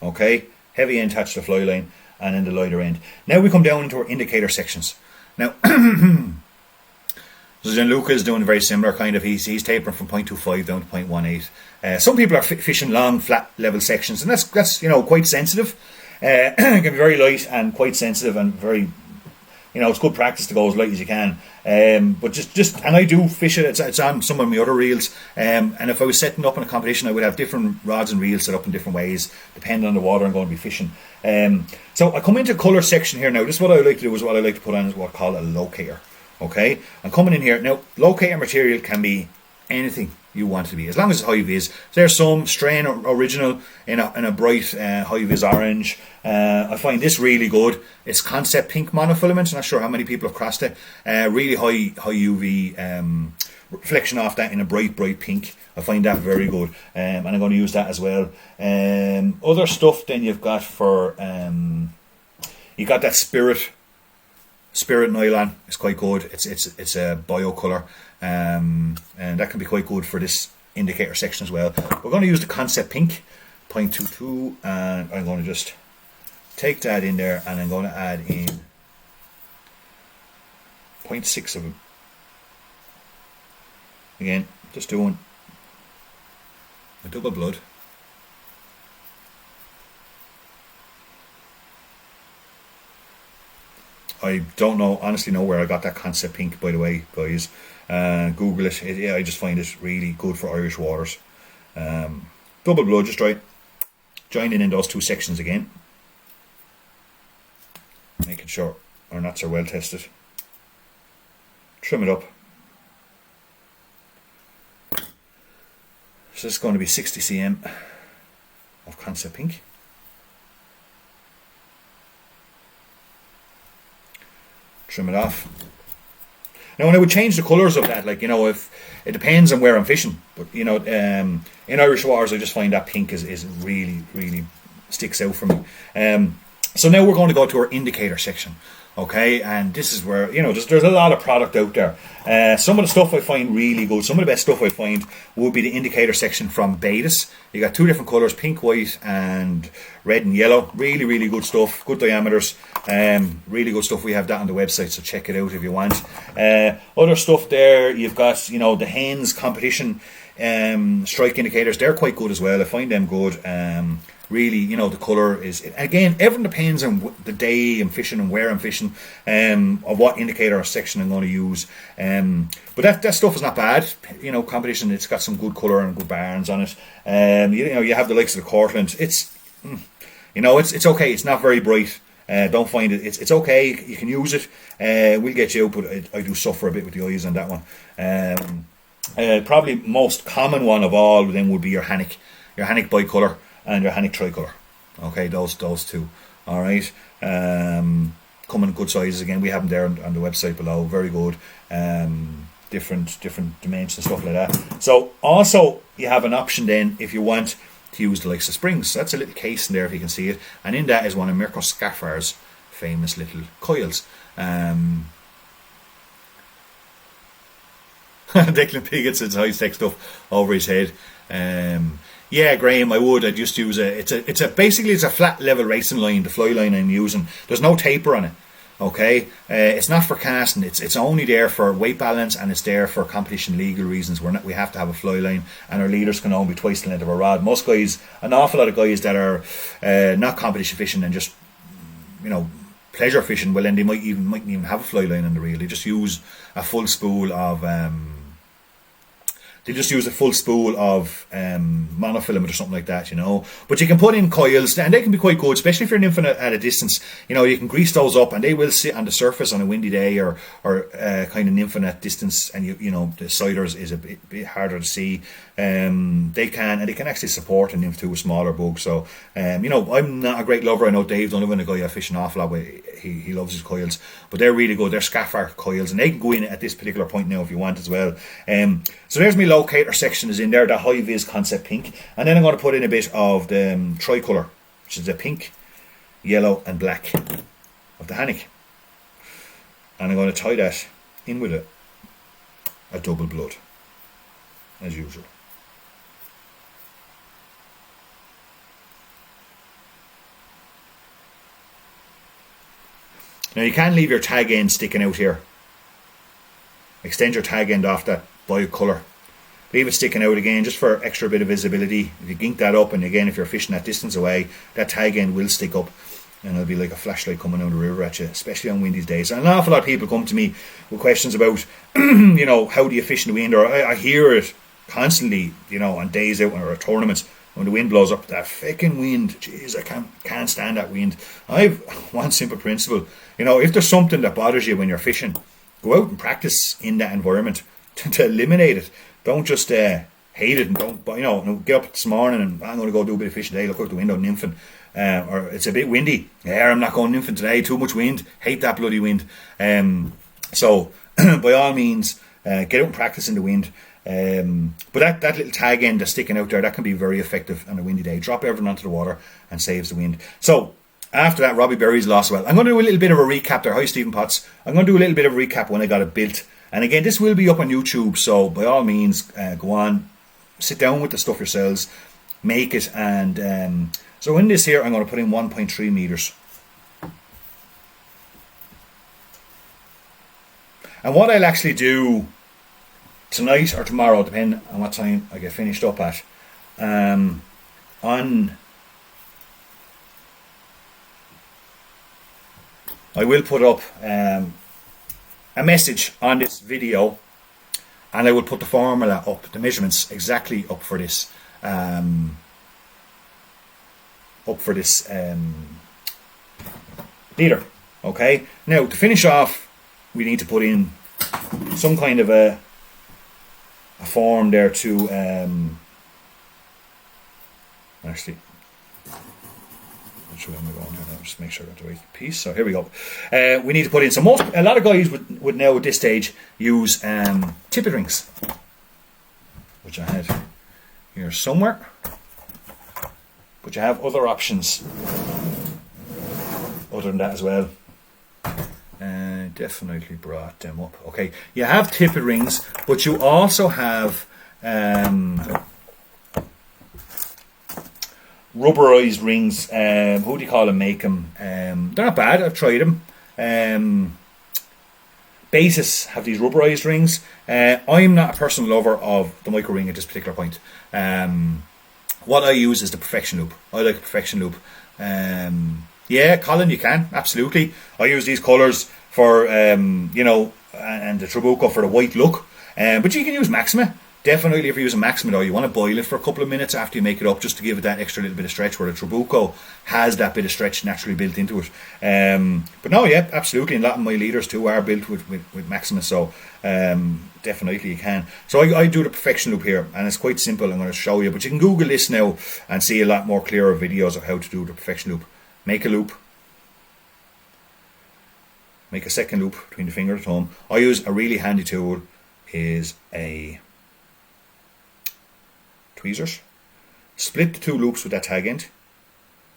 Okay, heavy end attached to the fly line, and then the lighter end. Now we come down into our indicator sections. Now, so Gianluca is doing very similar kind of. He's tapering from 0.25 down to 0.18. Some people are fishing long, flat level sections, and that's you know, quite sensitive. It can be very light and quite sensitive, and very, you know, it's good practice to go as light as you can. But just and I do fish it. It's on some of my other reels. And if I was setting up in a competition, I would have different rods and reels set up in different ways, depending on the water I'm going to be fishing. So I come into colour section here now. This is what I like to do. Is what I like to put on is what I call a locator. Okay, I'm coming in here now. Locator material can be anything you want it to be, as long as it's high vis. There's some strain original in a bright high vis orange. I find this really good. It's Concept Pink monofilament. I'm not sure how many people have crossed it. Really high UV reflection off that in a bright pink. I find that very good, and I'm going to use that as well. Other stuff then you've got for you got that Spirit nylon. It's quite good. It's a bio colour, and that can be quite good for this indicator section as well. We're going to use the Concept Pink 0.22, and I'm going to just take that in there, and I'm going to add in 0.6 of them. Again, just doing a double blood. I don't know, honestly, know where I got that Concept Pink, by the way, guys. Google it. Yeah, I just find it really good for Irish waters. Double blood, just right. Joining in those two sections again. Making sure our knots are well tested. Trim it up. So this is going to be 60 cm of Concept Pink. Trim it off. Now, when I would change the colours of that, like, you know, if it depends on where I'm fishing, but you know, in Irish waters, I just find that pink is really sticks out for me. So now we're going to go to our indicator section. Okay, and this is where, there's a lot of product out there. Some of the stuff I find really good, some of the best stuff I find would be the indicator section from Baetis. You got two different colours, pink, white, and red and yellow. Really, really good stuff, good diameters. Really good stuff. We have that on the website, so check it out if you want. Other stuff there, you've got, the Hanes competition strike indicators. They're quite good as well. I find them good. Really, the colour is, again, everything depends on the day I'm fishing and where I'm fishing, of what indicator or section I'm going to use. But that stuff is not bad. Competition, it's got some good colour and good barns on it. You have the likes of the Cortland. It's okay. It's not very bright. Don't find it. It's okay. You can use it. We'll get you out, but I do suffer a bit with the eyes on that one. Probably most common one of all then would be your Hanick bicolour and your Hanick tricolour. Okay, those two. All right. Come in good sizes again. We have them there on the website below. Very good. Different dimensions and stuff like that. So also you have an option then if you want to use the likes of springs. So that's a little case in there if you can see it. And in that is one of Mirko Skaffar's famous little coils. Declan Pigott says high-tech stuff over his head. Yeah, Graham, I'd just use it's a flat level racing line, the fly line I'm using. There's no taper on it. Okay, it's not for casting. It's only there for weight balance, and it's there for competition legal reasons. We have to have a fly line, and our leaders can only be twice the length of a rod. Most guys, an awful lot of guys that are not competition fishing and just pleasure fishing, well then they mightn't even have a fly line on the reel. They just use a full spool of monofilament or something like that, But you can put in coils, and they can be quite good, especially if you're nymphing at a distance. You can grease those up, and they will sit on the surface on a windy day or kind of nymphing at distance, and the siders is a bit harder to see. They can actually support a nymph to a smaller bug. So I'm not a great lover. I know Dave Donovan, a guy I fish an awful lot with, he loves his coils, but they're really good. They're Skaffar coils, and they can go in at this particular point now if you want as well. So there's my locator section is in there, the high vis concept pink, and then I'm going to put in a bit of the tricolour, which is the pink, yellow and black of the Hanick, and I'm going to tie that in with a double blood as usual. Now you can leave your tag end sticking out here. Extend your tag end off that by colour. Leave it sticking out again just for extra bit of visibility. If you gink that up, and again if you're fishing that distance away, that tag end will stick up and it'll be like a flashlight coming down the river at you, especially on windy days. And an awful lot of people come to me with questions about how do you fish in the wind, or I hear it constantly, on days out or tournaments when the wind blows up, that fucking wind, jeez, I can't stand that wind. I've one simple principle, if there's something that bothers you when you're fishing, go out and practice in that environment to eliminate it. Don't just hate it and don't, get up this morning and I'm going to go do a bit of fishing today, look out the window nymphing, or it's a bit windy, I'm not going nymphing today, too much wind, hate that bloody wind. So by all means, get out and practice in the wind. But that little tag end that's sticking out there, that can be very effective on a windy day. Drop everything onto the water and saves the wind. So after that, Robbie Berry's lost well. I'm going to do a little bit of a recap there. Hi, Stephen Potts. I'm going to do a little bit of a recap when I got it built. And again, this will be up on YouTube, so by all means, go on, sit down with the stuff yourselves, make it. And so in this here, I'm going to put in 1.3 meters. And what I'll actually do tonight or tomorrow, depending on what time I get finished up at, I will put up a message on this video, and I will put the formula up, the measurements exactly up for this leader. Okay, now to finish off, we need to put in some kind of a form there to actually, where am I going here now? Just make sure I got the right piece. So here we go. We need to put in some. A lot of guys would now at this stage use tippet rings, which I had here somewhere. But you have other options other than that as well. Definitely brought them up. Okay, you have tippet rings, but you also have rubberized rings. Who do you call them? Make them. They're not bad. I've tried them. Basis have these rubberized rings. I'm not a personal lover of the micro ring at this particular point. What I use is the Perfection Loop. I like a Perfection Loop. Yeah, Colin, you can, absolutely. I use these colours for, and the Trabuco for the white look. But you can use Maxima. Definitely, if you're using Maxima, though, you want to boil it for a couple of minutes after you make it up, just to give it that extra little bit of stretch, where the Trabuco has that bit of stretch naturally built into it. But no, yeah, absolutely. And a lot of my leaders too are built with Maxima, so definitely you can. So I do the Perfection Loop here, and it's quite simple. I'm going to show you, but you can Google this now and see a lot more clearer videos of how to do the Perfection Loop. Make a loop. Make a second loop between the finger and thumb. I use a really handy tool, is a tweezers. Split the two loops with that tag end,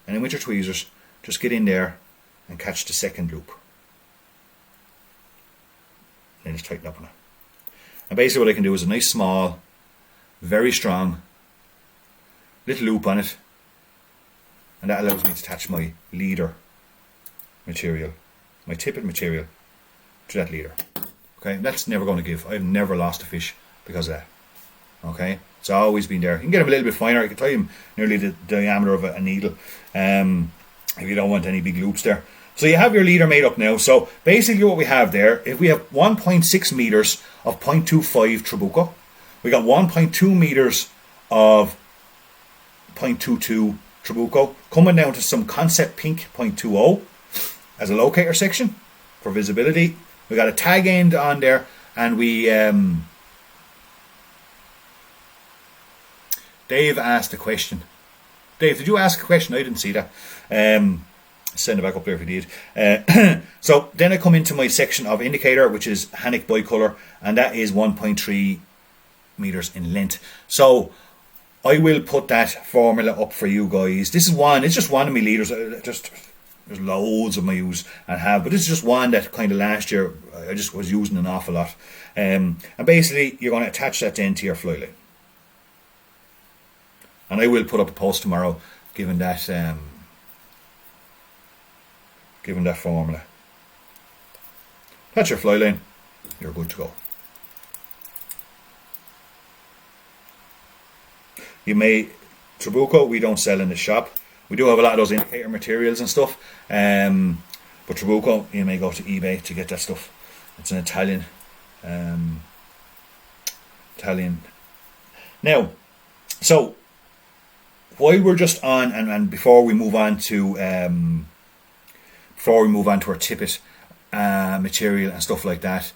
and then with your tweezers, just get in there and catch the second loop. And then just tighten up on it. And basically what I can do is a nice small, very strong little loop on it, and that allows me to attach my leader material, my tippet material, to that leader. Okay, that's never going to give. I've never lost a fish because of that. Okay, it's always been there. You can get them a little bit finer. You can tie them nearly the diameter of a needle, if you don't want any big loops there. So you have your leader made up now. So basically what we have there, if we have 1.6 meters of 0.25 Trabuco, we got 1.2 meters of 0.22 Trabuco, coming down to some Concept Pink 0.20 as a locator section for visibility. We got a tag end on there, and we Dave asked a question. Dave, did you ask a question? I didn't see that. Send it back up there if you did. So then I come into my section of indicator, which is Hanick bicolor, and that is 1.3 meters in length. So I will put that formula up for you guys. This is one, it's just one of my leaders. There's loads of them I use and have, but this is just one that kind of last year I just was using an awful lot. And basically you're going to attach that then to your fly line. And I will put up a post tomorrow given that formula. That's your fly line. You're good to go. You may Trabuco we don't sell in the shop. We do have a lot of those indicator materials and stuff. But Trabuco, you may go to eBay to get that stuff. It's an Italian. Now, so while we're just on, and before we move on to our tippet material and stuff like that,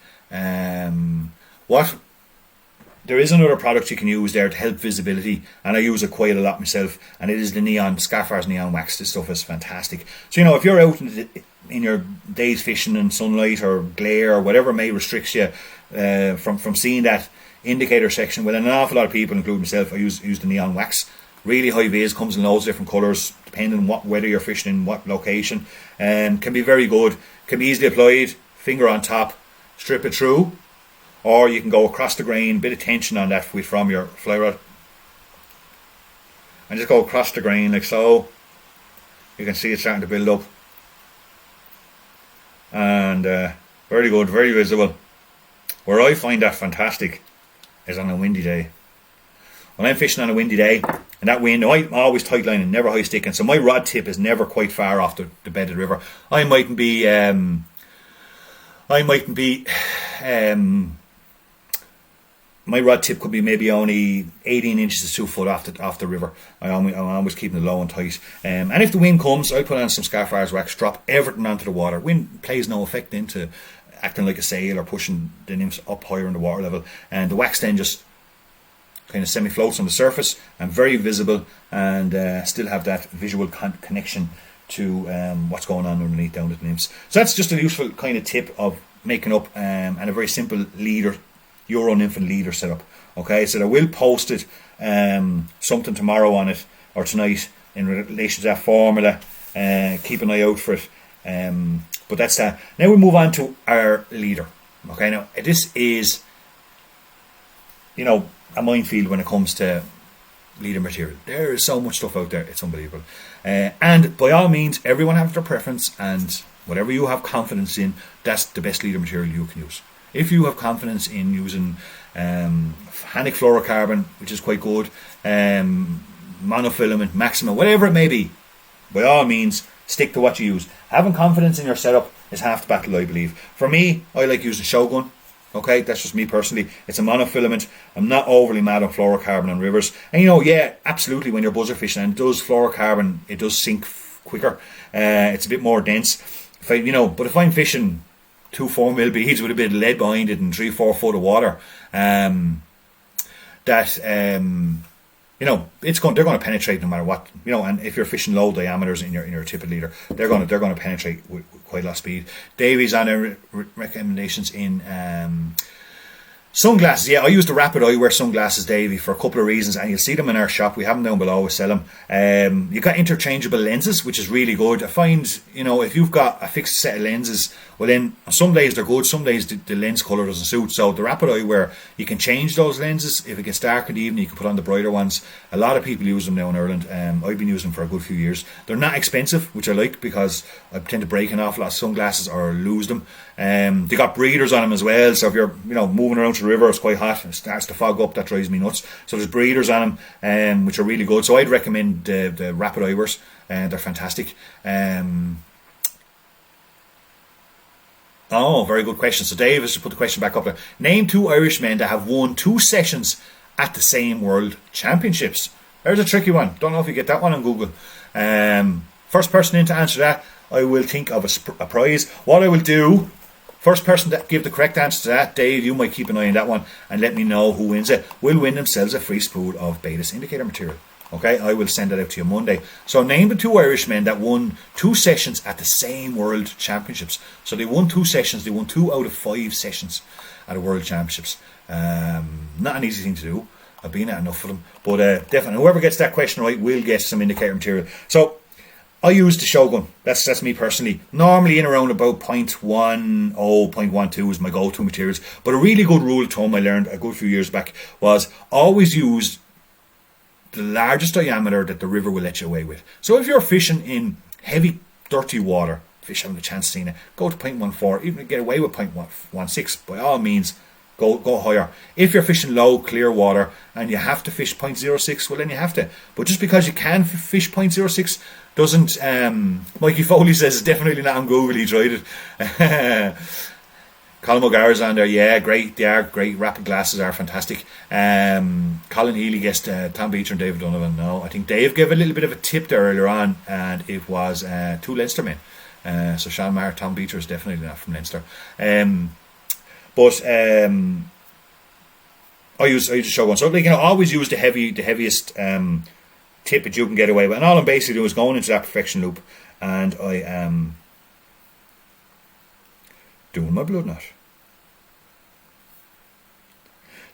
there is another product you can use there to help visibility, and I use it quite a lot myself, and it is the Scarfar's Neon Wax. This stuff is fantastic. So if you're out in your days fishing in sunlight or glare or whatever may restrict you from seeing that indicator section, well, an awful lot of people, including myself, I use the Neon Wax. Really high vis, comes in loads of different colours depending on what weather you're fishing in, what location. Can be very good, can be easily applied, finger on top, strip it through, or you can go across the grain, bit of tension on that from your fly rod, and just go across the grain like so. You can see it starting to build up, and very good, very visible. Where I find that fantastic is on a windy day. When I'm fishing on a windy day, and that wind, I'm always tight lining, never high sticking, so my rod tip is never quite far off the bed of the river. I mightn't be my rod tip could be maybe only 18 inches to 2 foot off the river. I'm always keeping it low and tight. And if the wind comes, I put on some Scarfar's Wax, drop everything onto the water. Wind plays no effect into acting like a sail or pushing the nymphs up higher in the water level. And the wax then just kind of semi-floats on the surface and very visible, and still have that visual connection to what's going on underneath down at the nymphs. So that's just a useful kind of tip of making up and a very simple leader, Euro nymph and leader setup. Okay, so I will post it something tomorrow on it or tonight in relation to that formula. Keep an eye out for it. But that's that. Now we move on to our leader. Okay, now this is, a minefield when it comes to leader material. There is so much stuff out there, it's unbelievable. And by all means, everyone has their preference, and whatever you have confidence in, that's the best leader material you can use. If you have confidence in using Hanic fluorocarbon, which is quite good, monofilament, Maxima, whatever it may be, by all means, stick to what you use. Having confidence in your setup is half the battle, I believe. For me, I like using Shogun. Okay, that's just me personally. It's a monofilament. I'm not overly mad on fluorocarbon on rivers. And absolutely, when you're buzzer fishing, and it does fluorocarbon, it does sink quicker. It's a bit more dense. But if I'm fishing 2 4mm beads with a bit of lead behind it and 3-4 foot of water, they're going to penetrate no matter what. And if you're fishing low diameters in your tippet leader, they're going to penetrate with quite a lot of speed. Davy's on their recommendations in sunglasses. Yeah, I use the Rapid Eyewear sunglasses, Davy, for a couple of reasons, and you'll see them in our shop. We have them down below. We sell them. You've got interchangeable lenses, which is really good. I find, if you've got a fixed set of lenses, well then, some days they're good, some days the lens colour doesn't suit. So the Rapid Eyewear, you can change those lenses. If it gets dark in the evening, you can put on the brighter ones. A lot of people use them now in Ireland. I've been using them for a good few years. They're not expensive, which I like, because I tend to break an awful lot of sunglasses or lose them. They got breathers on them as well, so if you're moving around to the river, it's quite hot, it starts to fog up, that drives me nuts. So there's breathers on them, which are really good. So I'd recommend the Rapid Eyewears. They're fantastic. Very good question. So Dave has put the question back up there. Name 2 Irishmen that have won 2 sessions at the same World Championships. There's a tricky one. Don't know if you get that one on Google. First person in to answer that, I will think of a prize. What I will do, first person to give the correct answer to that, Dave, you might keep an eye on that one and let me know who wins it, will win themselves a free spool of Baetis indicator material. Okay, I will send that out to you Monday. So name the 2 Irishmen that won 2 sessions at the same World Championships. So they won 2 sessions. They won 2 out of 5 sessions at the World Championships. Not an easy thing to do. I've been at enough of them. But definitely, whoever gets that question right will get some indicator material. So I use the Shogun. That's me personally. Normally in around about 0.10, 0.12 is my go-to materials. But a really good rule of thumb I learned a good few years back was always use the largest diameter that the river will let you away with. So if you're fishing in heavy, dirty water, fish having a chance of seeing it, go to 0.14, even get away with 0.16. By all means, go higher. If you're fishing low, clear water, and you have to fish 0.06, well then you have to. But just because you can fish 0.06 doesn't, Mikey Foley says it's definitely not on Google, he tried it. Colin O'Gara's on there, yeah, great, they are great, Rapid glasses are fantastic. Colin Healy guessed Tom Beecher and David Donovan. No, I think Dave gave a little bit of a tip there earlier on, and it was 2 Leinster men. So Sean Maher, Tom Beecher is definitely not from Leinster. But I use a Shogun. So always use the heaviest tip that you can get away with. And all I'm basically doing is going into that perfection loop, and I am doing my blood knot.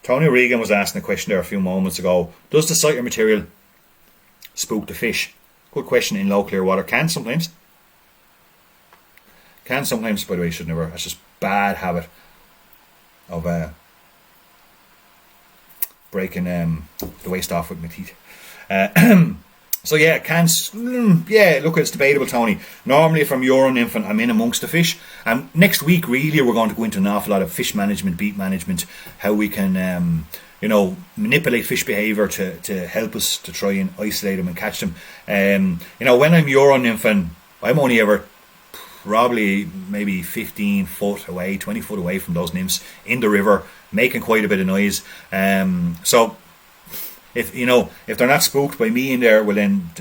Tony Regan was asking a question there a few moments ago. Does the sighter material spook the fish? Good question. In low clear water. Can sometimes, by the way, should never. That's just bad habit of breaking the waste off with my teeth. So yeah, look, it's debatable, Tony. Normally if I'm Euro nymphing, I'm in amongst the fish. Next week really we're going to go into an awful lot of fish management, beat management, how we can manipulate fish behaviour to help us to try and isolate them and catch them. When I'm Euro nymphing, I'm only ever probably maybe 15 foot away, 20 foot away from those nymphs in the river, making quite a bit of noise. So if they're not spooked by me in there, well then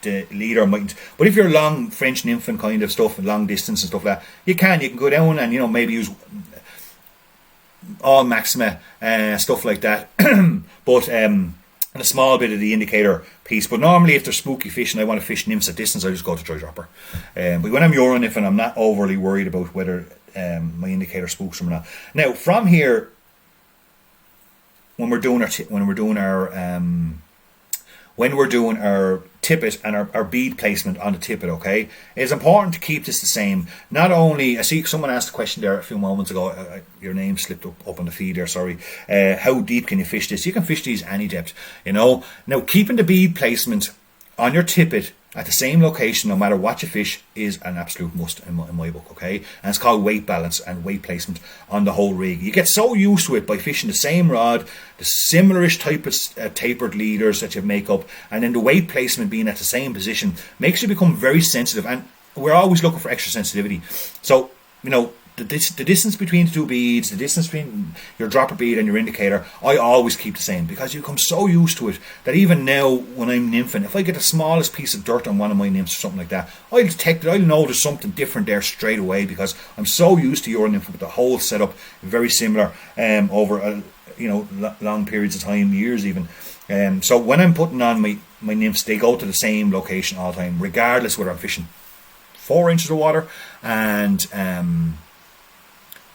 the leader mightn't. But if you're long French nymphing kind of stuff and long distance and stuff like that, you can go down and maybe use all Maxima stuff like that. But and a small bit of the indicator piece. But normally if they're spooky fish and I want to fish nymphs at distance, I just go to dry dropper. But when I'm Euro nymphing, I'm not overly worried about whether my indicator spooks them or not. Now from here, when we're doing our when we're doing our tippet and our bead placement on the tippet, okay? It's important to keep this the same. Not only, I see someone asked a question there a few moments ago, your name slipped up on the feed there, sorry. How deep can you fish this? You can fish these any depth, you know. Now, keeping the bead placement on your tippet at the same location, no matter what you fish, is an absolute must in my book, okay? And it's called weight balance and weight placement on the whole rig. You get so used to it by fishing the same rod, the similarish type of tapered leaders that you make up, and then the weight placement being at the same position makes you become very sensitive. And we're always looking for extra sensitivity. So, you know, the distance between the two beads, the distance between your dropper bead and your indicator, I always keep the same, because you become so used to it that even now when I'm nymphing, if I get the smallest piece of dirt on one of my nymphs or something like that, I'll detect it, I'll know there's something different there straight away, because I'm so used to your nymph with the whole setup very similar over long periods of time, years even. So when I'm putting on my nymphs, they go to the same location all the time, regardless whether I'm fishing 4 inches of water and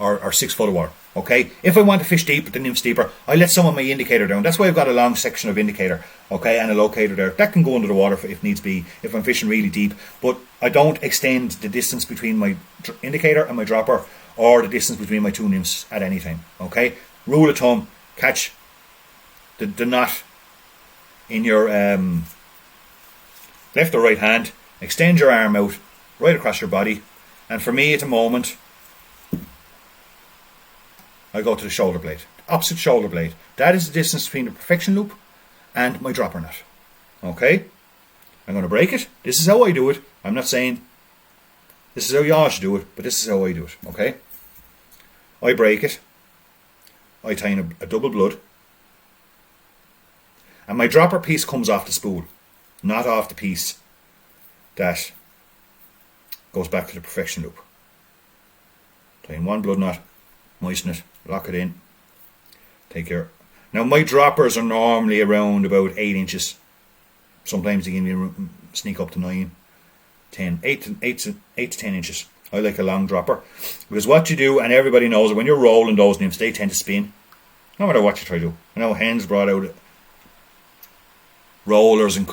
or 6 foot of water, okay? If I want to fish deep, but the nymph's deeper, I let some of my indicator down. That's why I've got a long section of indicator, okay, and a locator there. That can go under the water if needs be, if I'm fishing really deep. But I don't extend the distance between my indicator and my dropper, or the distance between my two nymphs at any time, okay? Rule of thumb, catch the knot in your left or right hand, extend your arm out right across your body, and for me at the moment, I go to the shoulder blade, opposite shoulder blade. That is the distance between the perfection loop and my dropper knot. Okay? I'm going to break it. This is how I do it. I'm not saying this is how you all should do it, but this is how I do it. Okay? I break it. I tie in a double blood. And my dropper piece comes off the spool, not off the piece that goes back to the perfection loop. Tie in one blood knot, moisten it, lock it in, take care. Now my droppers are normally around about 8 inches. Sometimes they can sneak up to 9, 10, 8 to 10 inches. I like a long dropper, because what you do, and everybody knows it, when you're rolling those nymphs, they tend to spin, no matter what you try to do. I know Hens brought out rollers and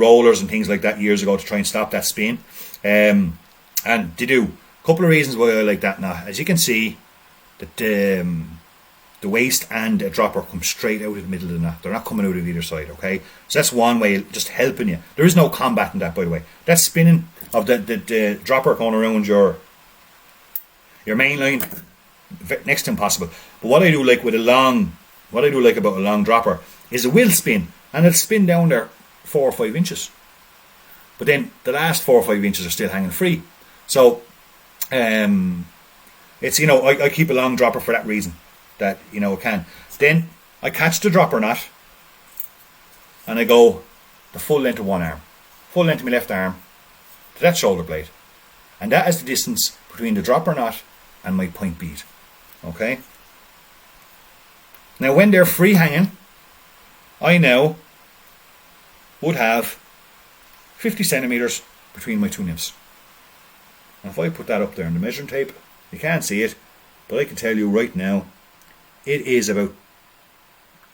rollers and things like that years ago to try and stop that spin, and they do. A couple of reasons why I like that knot. As you can see, that the waist and a dropper come straight out of the middle of the knot. They're not coming out of either side, okay? So that's one way, just helping you. There is no combat in that, by the way. That spinning of the dropper going around your main line, next to impossible. But what I do like about a long dropper is it will spin, and it'll spin down there 4 or 5 inches. But then the last 4 or 5 inches are still hanging free. So it's, I keep a long dropper for that reason, that it can. Then I catch the dropper knot and I go the full length of one arm, full length of my left arm to that shoulder blade, and that is the distance between the dropper knot and my point bead. Okay. Now when they're free hanging, I now would have 50 centimeters between my two nymphs. And if I put that up there on the measuring tape, you can't see it, but I can tell you right now, it is about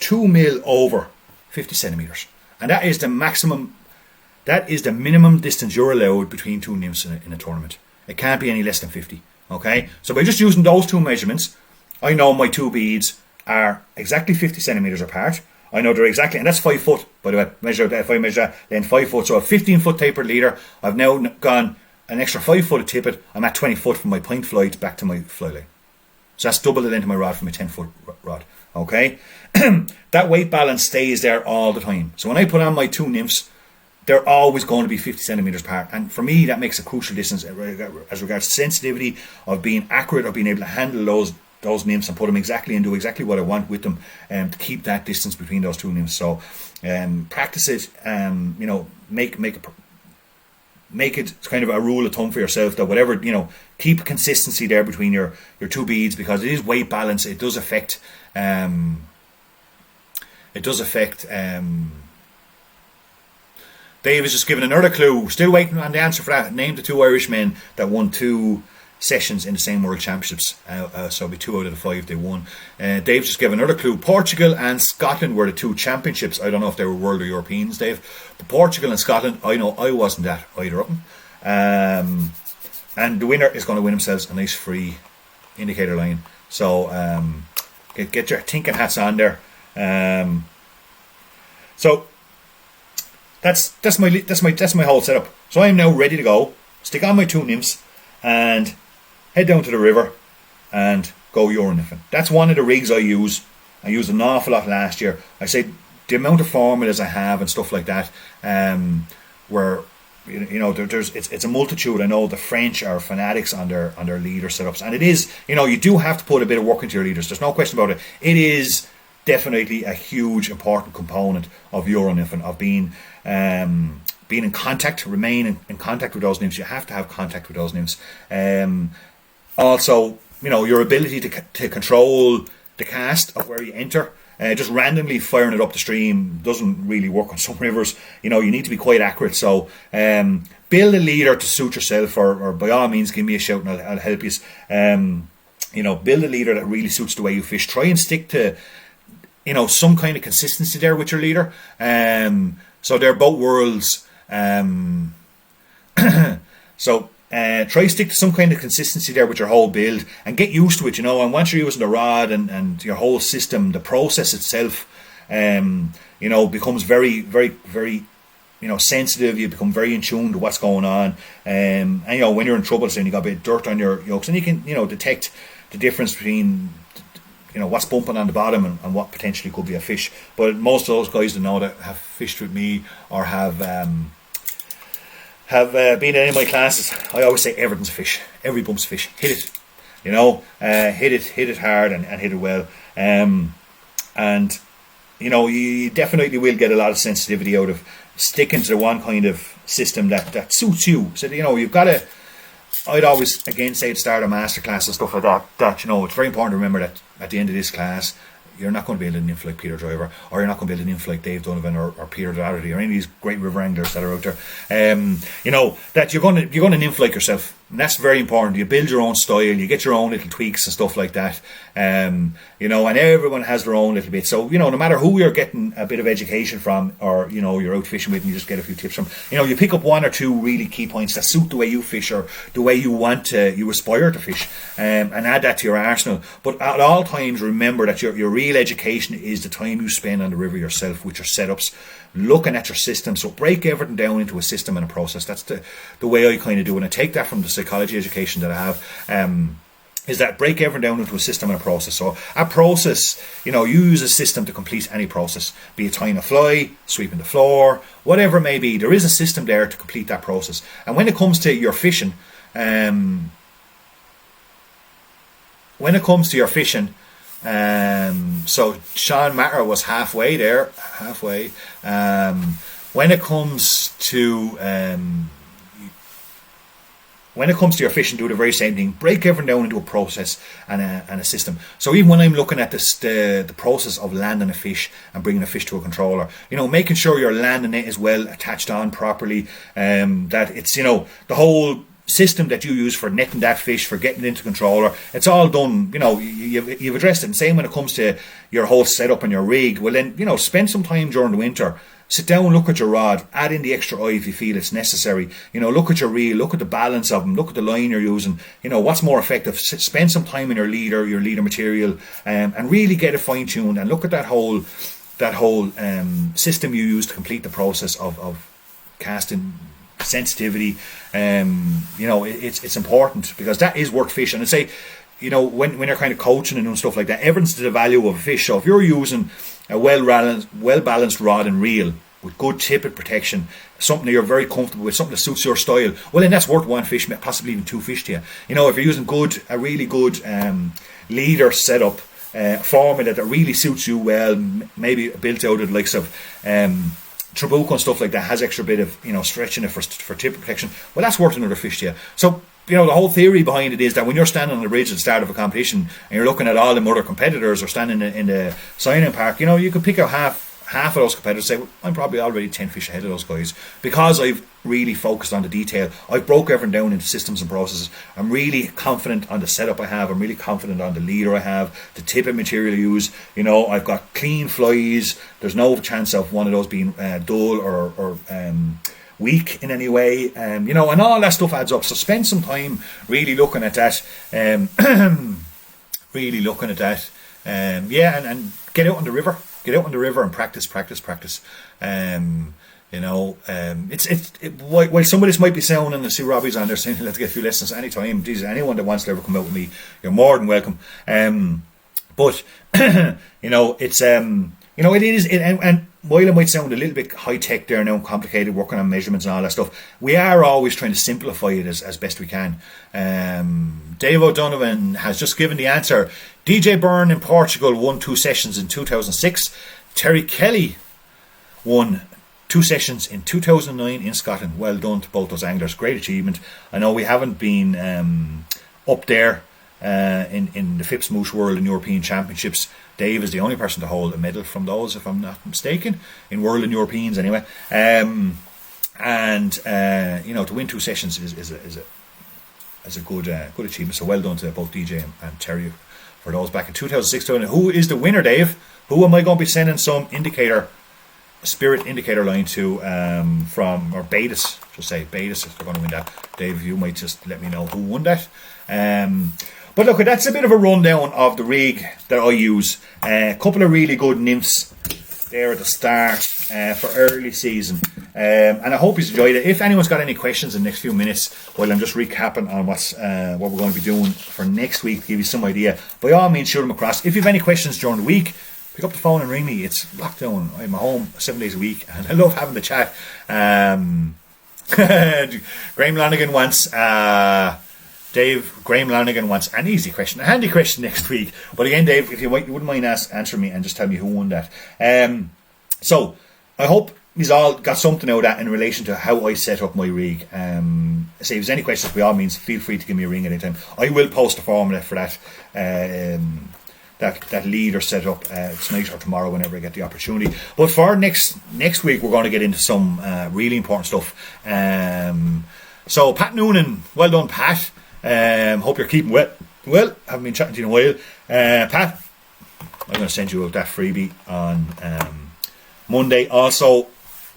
2 mil over 50 centimeters. And that is the maximum, that is the minimum distance you're allowed between two nymphs in a tournament. It can't be any less than 50. Okay? So by just using those two measurements, I know my two beads are exactly 50 centimeters apart. I know they're exactly, and that's 5 foot, by the way. If I measure that, then 5 foot. So a 15 foot tapered leader, I've now gone an extra 5 foot of tippet. I'm at 20 foot from my point fly back to my fly line. So that's double the length of my rod from a 10 foot rod. Okay? That weight balance stays there all the time. So when I put on my two nymphs, they're always going to be 50 centimeters apart. And for me, that makes a crucial distance as regards sensitivity, of being accurate, of being able to handle those nymphs and put them exactly and do exactly what I want with them, to keep that distance between those two nymphs. So practice it, make it kind of a rule of thumb for yourself that whatever, keep consistency there between your two beads, because it is weight balance. It does affect Dave has just given another clue. Still waiting on the answer for that. Name the two Irish men that won 2 sessions in the same World Championships. So it'll be 2 out of the 5 they won. Dave's just gave another clue. Portugal and Scotland were the 2 championships. I don't know if they were World or Europeans, Dave. But Portugal and Scotland, I know I wasn't at either of them. And the winner is going to win themselves a nice free indicator line. So get your thinking hats on there. So that's my whole setup. So I'm now ready to go. Stick on my 2 nymphs and head down to the river and go Euronymphing. That's one of the rigs I use. I used an awful lot last year. I say the amount of formulas I have and stuff like that, where it's a multitude. I know the French are fanatics on their leader setups, and it is, you do have to put a bit of work into your leaders. There's no question about it. It is definitely a huge important component of Euronymphing, of being in contact, remain in contact with those nymphs. You have to have contact with those nymphs. Also, your ability to control the cast of where you enter. Just randomly firing it up the stream doesn't really work on some rivers. You need to be quite accurate. So build a leader to suit yourself, or by all means give me a shout and I'll help you. Build a leader that really suits the way you fish. Try and stick to some kind of consistency there with your leader. So they're both worlds. So try stick to some kind of consistency there with your whole build and get used to it, and once you're using the rod and your whole system, the process itself becomes very, very, very sensitive. You become very in tune to what's going on, and when you're in trouble, saying you got a bit of dirt on your yokes, and you can detect the difference between what's bumping on the bottom and what potentially could be a fish. But most of those guys that have fished with me or have been in any of my classes, I always say everything's a fish. Every bump's a fish. Hit it, hit it hard and hit it well. And you definitely will get a lot of sensitivity out of sticking to the one kind of system that suits you. So you've got to. I'd always again say at the start of masterclass and stuff like that it's very important to remember that at the end of this class, you're not going to be able to nymph like Peter Driver, or you're not going to be able to nymph like Dave Donovan or Peter Doherty or any of these great river anglers that are out there. That you're going to nymph like yourself. And that's very important. You build your own style, you get your own little tweaks and stuff like that. And everyone has their own little bit. So, no matter who you're getting a bit of education from, or, you're out fishing with and you just get a few tips from, you pick up 1 or 2 really key points that suit the way you fish or the way you aspire to fish, and add that to your arsenal. But at all times, remember that your real education is the time you spend on the river yourself with your setups, looking at your system. So break everything down into a system and a process. That's the way I kind of do it. And I take that from the psychology education that I have, is that break everything down into a system and a process. So a process, you use a system to complete any process, be it tying a fly, sweeping the floor, whatever it may be. There is a system there to complete that process. And when it comes to your fishing, so Sean Matter was halfway there. When it comes to your fishing, do the very same thing. Break everything down into a process and a system. So even when I'm looking at the process of landing a fish and bringing a fish to a controller, making sure your landing net is well attached on properly, that it's the whole system that you use for netting that fish, for getting it into controller, it's all done. You've addressed it. And same when it comes to your whole setup and your rig. Well then, spend some time during the winter. Sit down, look at your rod, add in the extra eye if you feel it's necessary. Look at your reel, look at the balance of them, look at the line you're using. What's more effective. Spend some time in your leader material, and really get it fine tuned and look at that whole system you use to complete the process of casting. Sensitivity, it's important, because that is worth fish. And I'd say, when you're kind of coaching and doing stuff like that, everyone's to the value of a fish. So if you're using a well balanced rod and reel with good tippet protection, something that you're very comfortable with, something that suits your style, well then that's worth 1 fish, possibly even 2 fish to you. If you're using a really good leader setup, formula that really suits you well, maybe built out of the likes of Trabuco and stuff like that, has extra bit of stretching it for tip protection, well that's worth another fish to you. So the whole theory behind it is that when you're standing on the ridge at the start of a competition and you're looking at all the other competitors, or standing in the signing park, you could pick out half of those competitors and say, well, I'm probably already 10 fish ahead of those guys, because I've really focused on the detail. I've broke everything down into systems and processes. I'm really confident on the setup I have. I'm really confident on the leader I have, the tippet material I use. You know, I've got clean flies. There's no chance of one of those being dull or weak in any way. You know, and all that stuff adds up. So spend some time really looking at that. Really looking at that. And get out on the river. Get out on the river and practice. While some of this might be sounding, and see Robbie's on there saying, let's get a few lessons anytime. Jesus, anyone that wants to ever come out with me, you're more than welcome. But it is, and while it might sound a little bit high tech there now, complicated, working on measurements and all that stuff, we are always trying to simplify it as best we can. Dave O'Donovan has just given the answer. DJ Byrne in Portugal won 2 sessions in 2006. Terry Kelly won 2 sessions in 2009 in Scotland. Well done to both those anglers. Great achievement. I know we haven't been up there in the Phipps Moosh World and European Championships. Dave is the only person to hold a medal from those, if I'm not mistaken, in World and Europeans anyway. To win 2 sessions is a good achievement. So well done to both DJ and Terry for those back in 2006. Who is the winner, Dave? Who am I going to be sending some spirit indicator line to from, or Betis, just say Betis if they're going to win that. Dave, you might just let me know who won that. But look, that's a bit of a rundown of the rig that I use. A couple of really good nymphs there at the start for early season. And I hope you enjoyed it. If anyone's got any questions in the next few minutes, while I'm just recapping on what we're going to be doing for next week to give you some idea, by all means shoot them across. If you have any questions during the week, pick up the phone and ring me. It's lockdown. I'm at home 7 days a week and I love having the chat. Graham Lanigan wants Graham Lanigan wants an easy question, a handy question next week. But again, Dave, if you wouldn't mind answering me and just tell me who won that. So I hope you've all got something out of that in relation to how I set up my rig. So if there's any questions, by all means, feel free to give me a ring anytime. I will post a formula for that. That leader set up tonight or tomorrow, whenever I get the opportunity. But for next week, we're going to get into some really important stuff. So Pat Noonan, well done, Pat. Hope you're keeping well. Haven't been chatting to you in a while. Pat, I'm going to send you out that freebie on Monday. Also,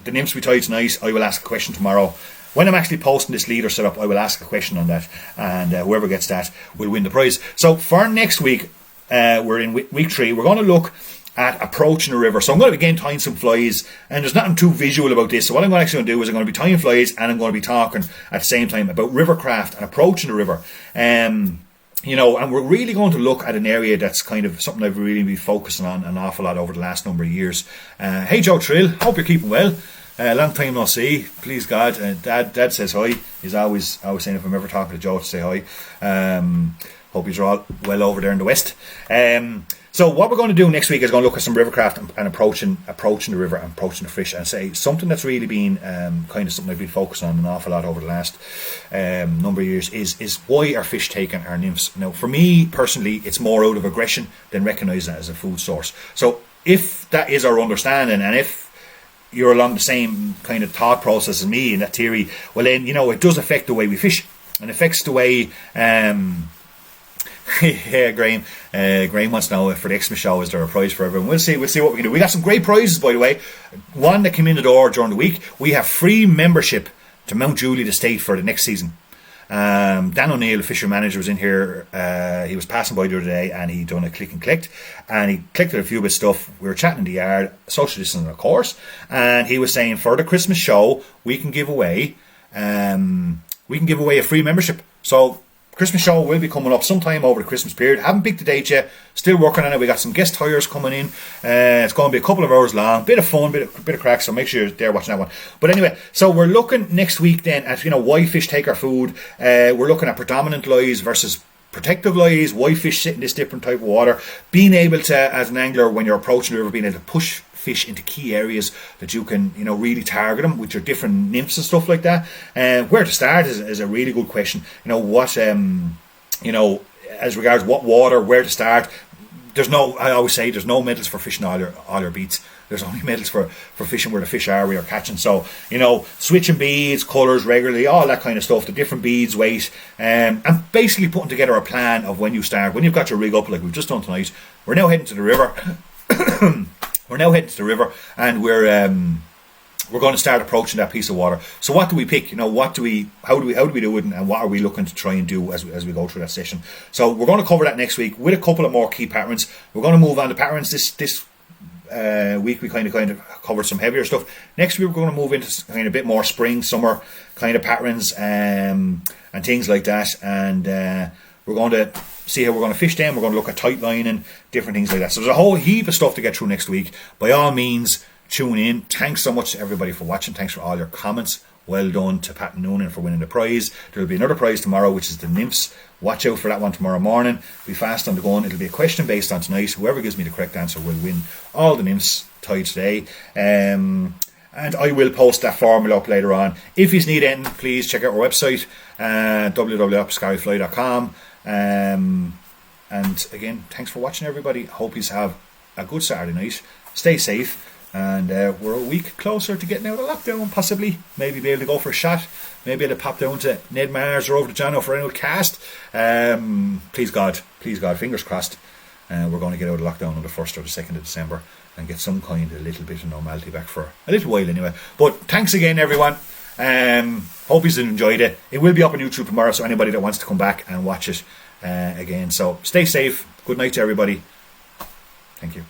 the nymphs we tied tonight, I will ask a question tomorrow. When I'm actually posting this leader setup, I will ask a question on that, and whoever gets that will win the prize. So for next week, we're in week 3. We're going to look at approaching the river. So I'm going to begin tying some flies, and there's nothing too visual about this. So what I'm actually going to do is I'm going to be tying flies, and I'm going to be talking at the same time about rivercraft and approaching the river. And we're really going to look at an area that's kind of something I've really been focusing on an awful lot over the last number of years. Hey Joe Trill, hope you're keeping well. Long time no see. Please God, Dad says hi. He's always saying if I'm ever talking to Joe to say hi. Hope you're all well over there in the west. So what we're going to do next week is going to look at some rivercraft and approaching the river and approaching the fish, and say something that's really been kind of something I've been focusing on an awful lot over the last number of years is why are fish taking our nymphs. Now, for me personally, it's more out of aggression than recognising it as a food source. So if that is our understanding, and if you're along the same kind of thought process as me in that theory, well then, it does affect the way we fish, and affects the way yeah, Graham wants to know if for the Xmas show is there a prize for everyone. We'll see what we can do. We got some great prizes, by the way. One that came in the door during the week. We have free membership to Mount Juliet Estate for the next season. Dan O'Neill, the fisher manager, was in here. He was passing by the other day, and he done a click and collect, and he collected a few bit of stuff. We were chatting in the yard, social distancing of course, and he was saying for the Christmas show we can give away a free membership. So Christmas show will be coming up sometime over the Christmas period. Haven't picked the date yet. Still working on it. We got some guest hires coming in. It's going to be a couple of hours long. Bit of fun, bit of crack. So make sure you're there watching that one. But anyway, so we're looking next week then at why fish take our food. We're looking at predominant lies versus protective lies. Why fish sit in this different type of water. Being able to, as an angler, when you're approaching the river, being able to push fish into key areas that you can really target them with your different nymphs and stuff like that. Where to start is a really good question. What as regards what water, where to start. I always say there's no medals for fishing all your beats. There's only medals for fishing where the fish are, we are catching. So, switching beads, colours regularly, all that kind of stuff, the different beads, weight, and basically putting together a plan of when you start. When you've got your rig up, like we've just done tonight, we're now heading to the river. And we're going to start approaching that piece of water. So what do we pick? How do we do it, and what are we looking to try and do as we go through that session? So we're going to cover that next week with a couple of more key patterns. We're going to move on to patterns this week. We kind of covered some heavier stuff. Next week we're going to move into kind of a bit more spring, summer kind of patterns and things like that. And we're going to see how we're going to fish them. We're going to look at tight lining, different things like that. So there's a whole heap of stuff to get through next week. By all means, tune in. Thanks so much to everybody for watching. Thanks for all your comments. Well done to Pat Noonan for winning the prize. There will be another prize tomorrow, which is the nymphs. Watch out for that one tomorrow morning. Be fast on the gun. It'll be a question based on tonight. Whoever gives me the correct answer will win all the nymphs tied today. And I will post that formula up later on. If you need anything, please check out our website, www.skyfly.com. And again, thanks for watching, everybody. Hope you have a good Saturday night. Stay safe. And we're a week closer to getting out of lockdown, possibly. Maybe be able to go for a shot. Maybe able to pop down to Ned Mars or over to Jono for an old cast. Please God, fingers crossed. We're going to get out of lockdown on the 1st or the 2nd of December and get some kind of little bit of normality back for a little while anyway. But thanks again, everyone. Hope you enjoyed it. It will be up on YouTube tomorrow, so anybody that wants to come back and watch it again. So stay safe. Good night to everybody. Thank you.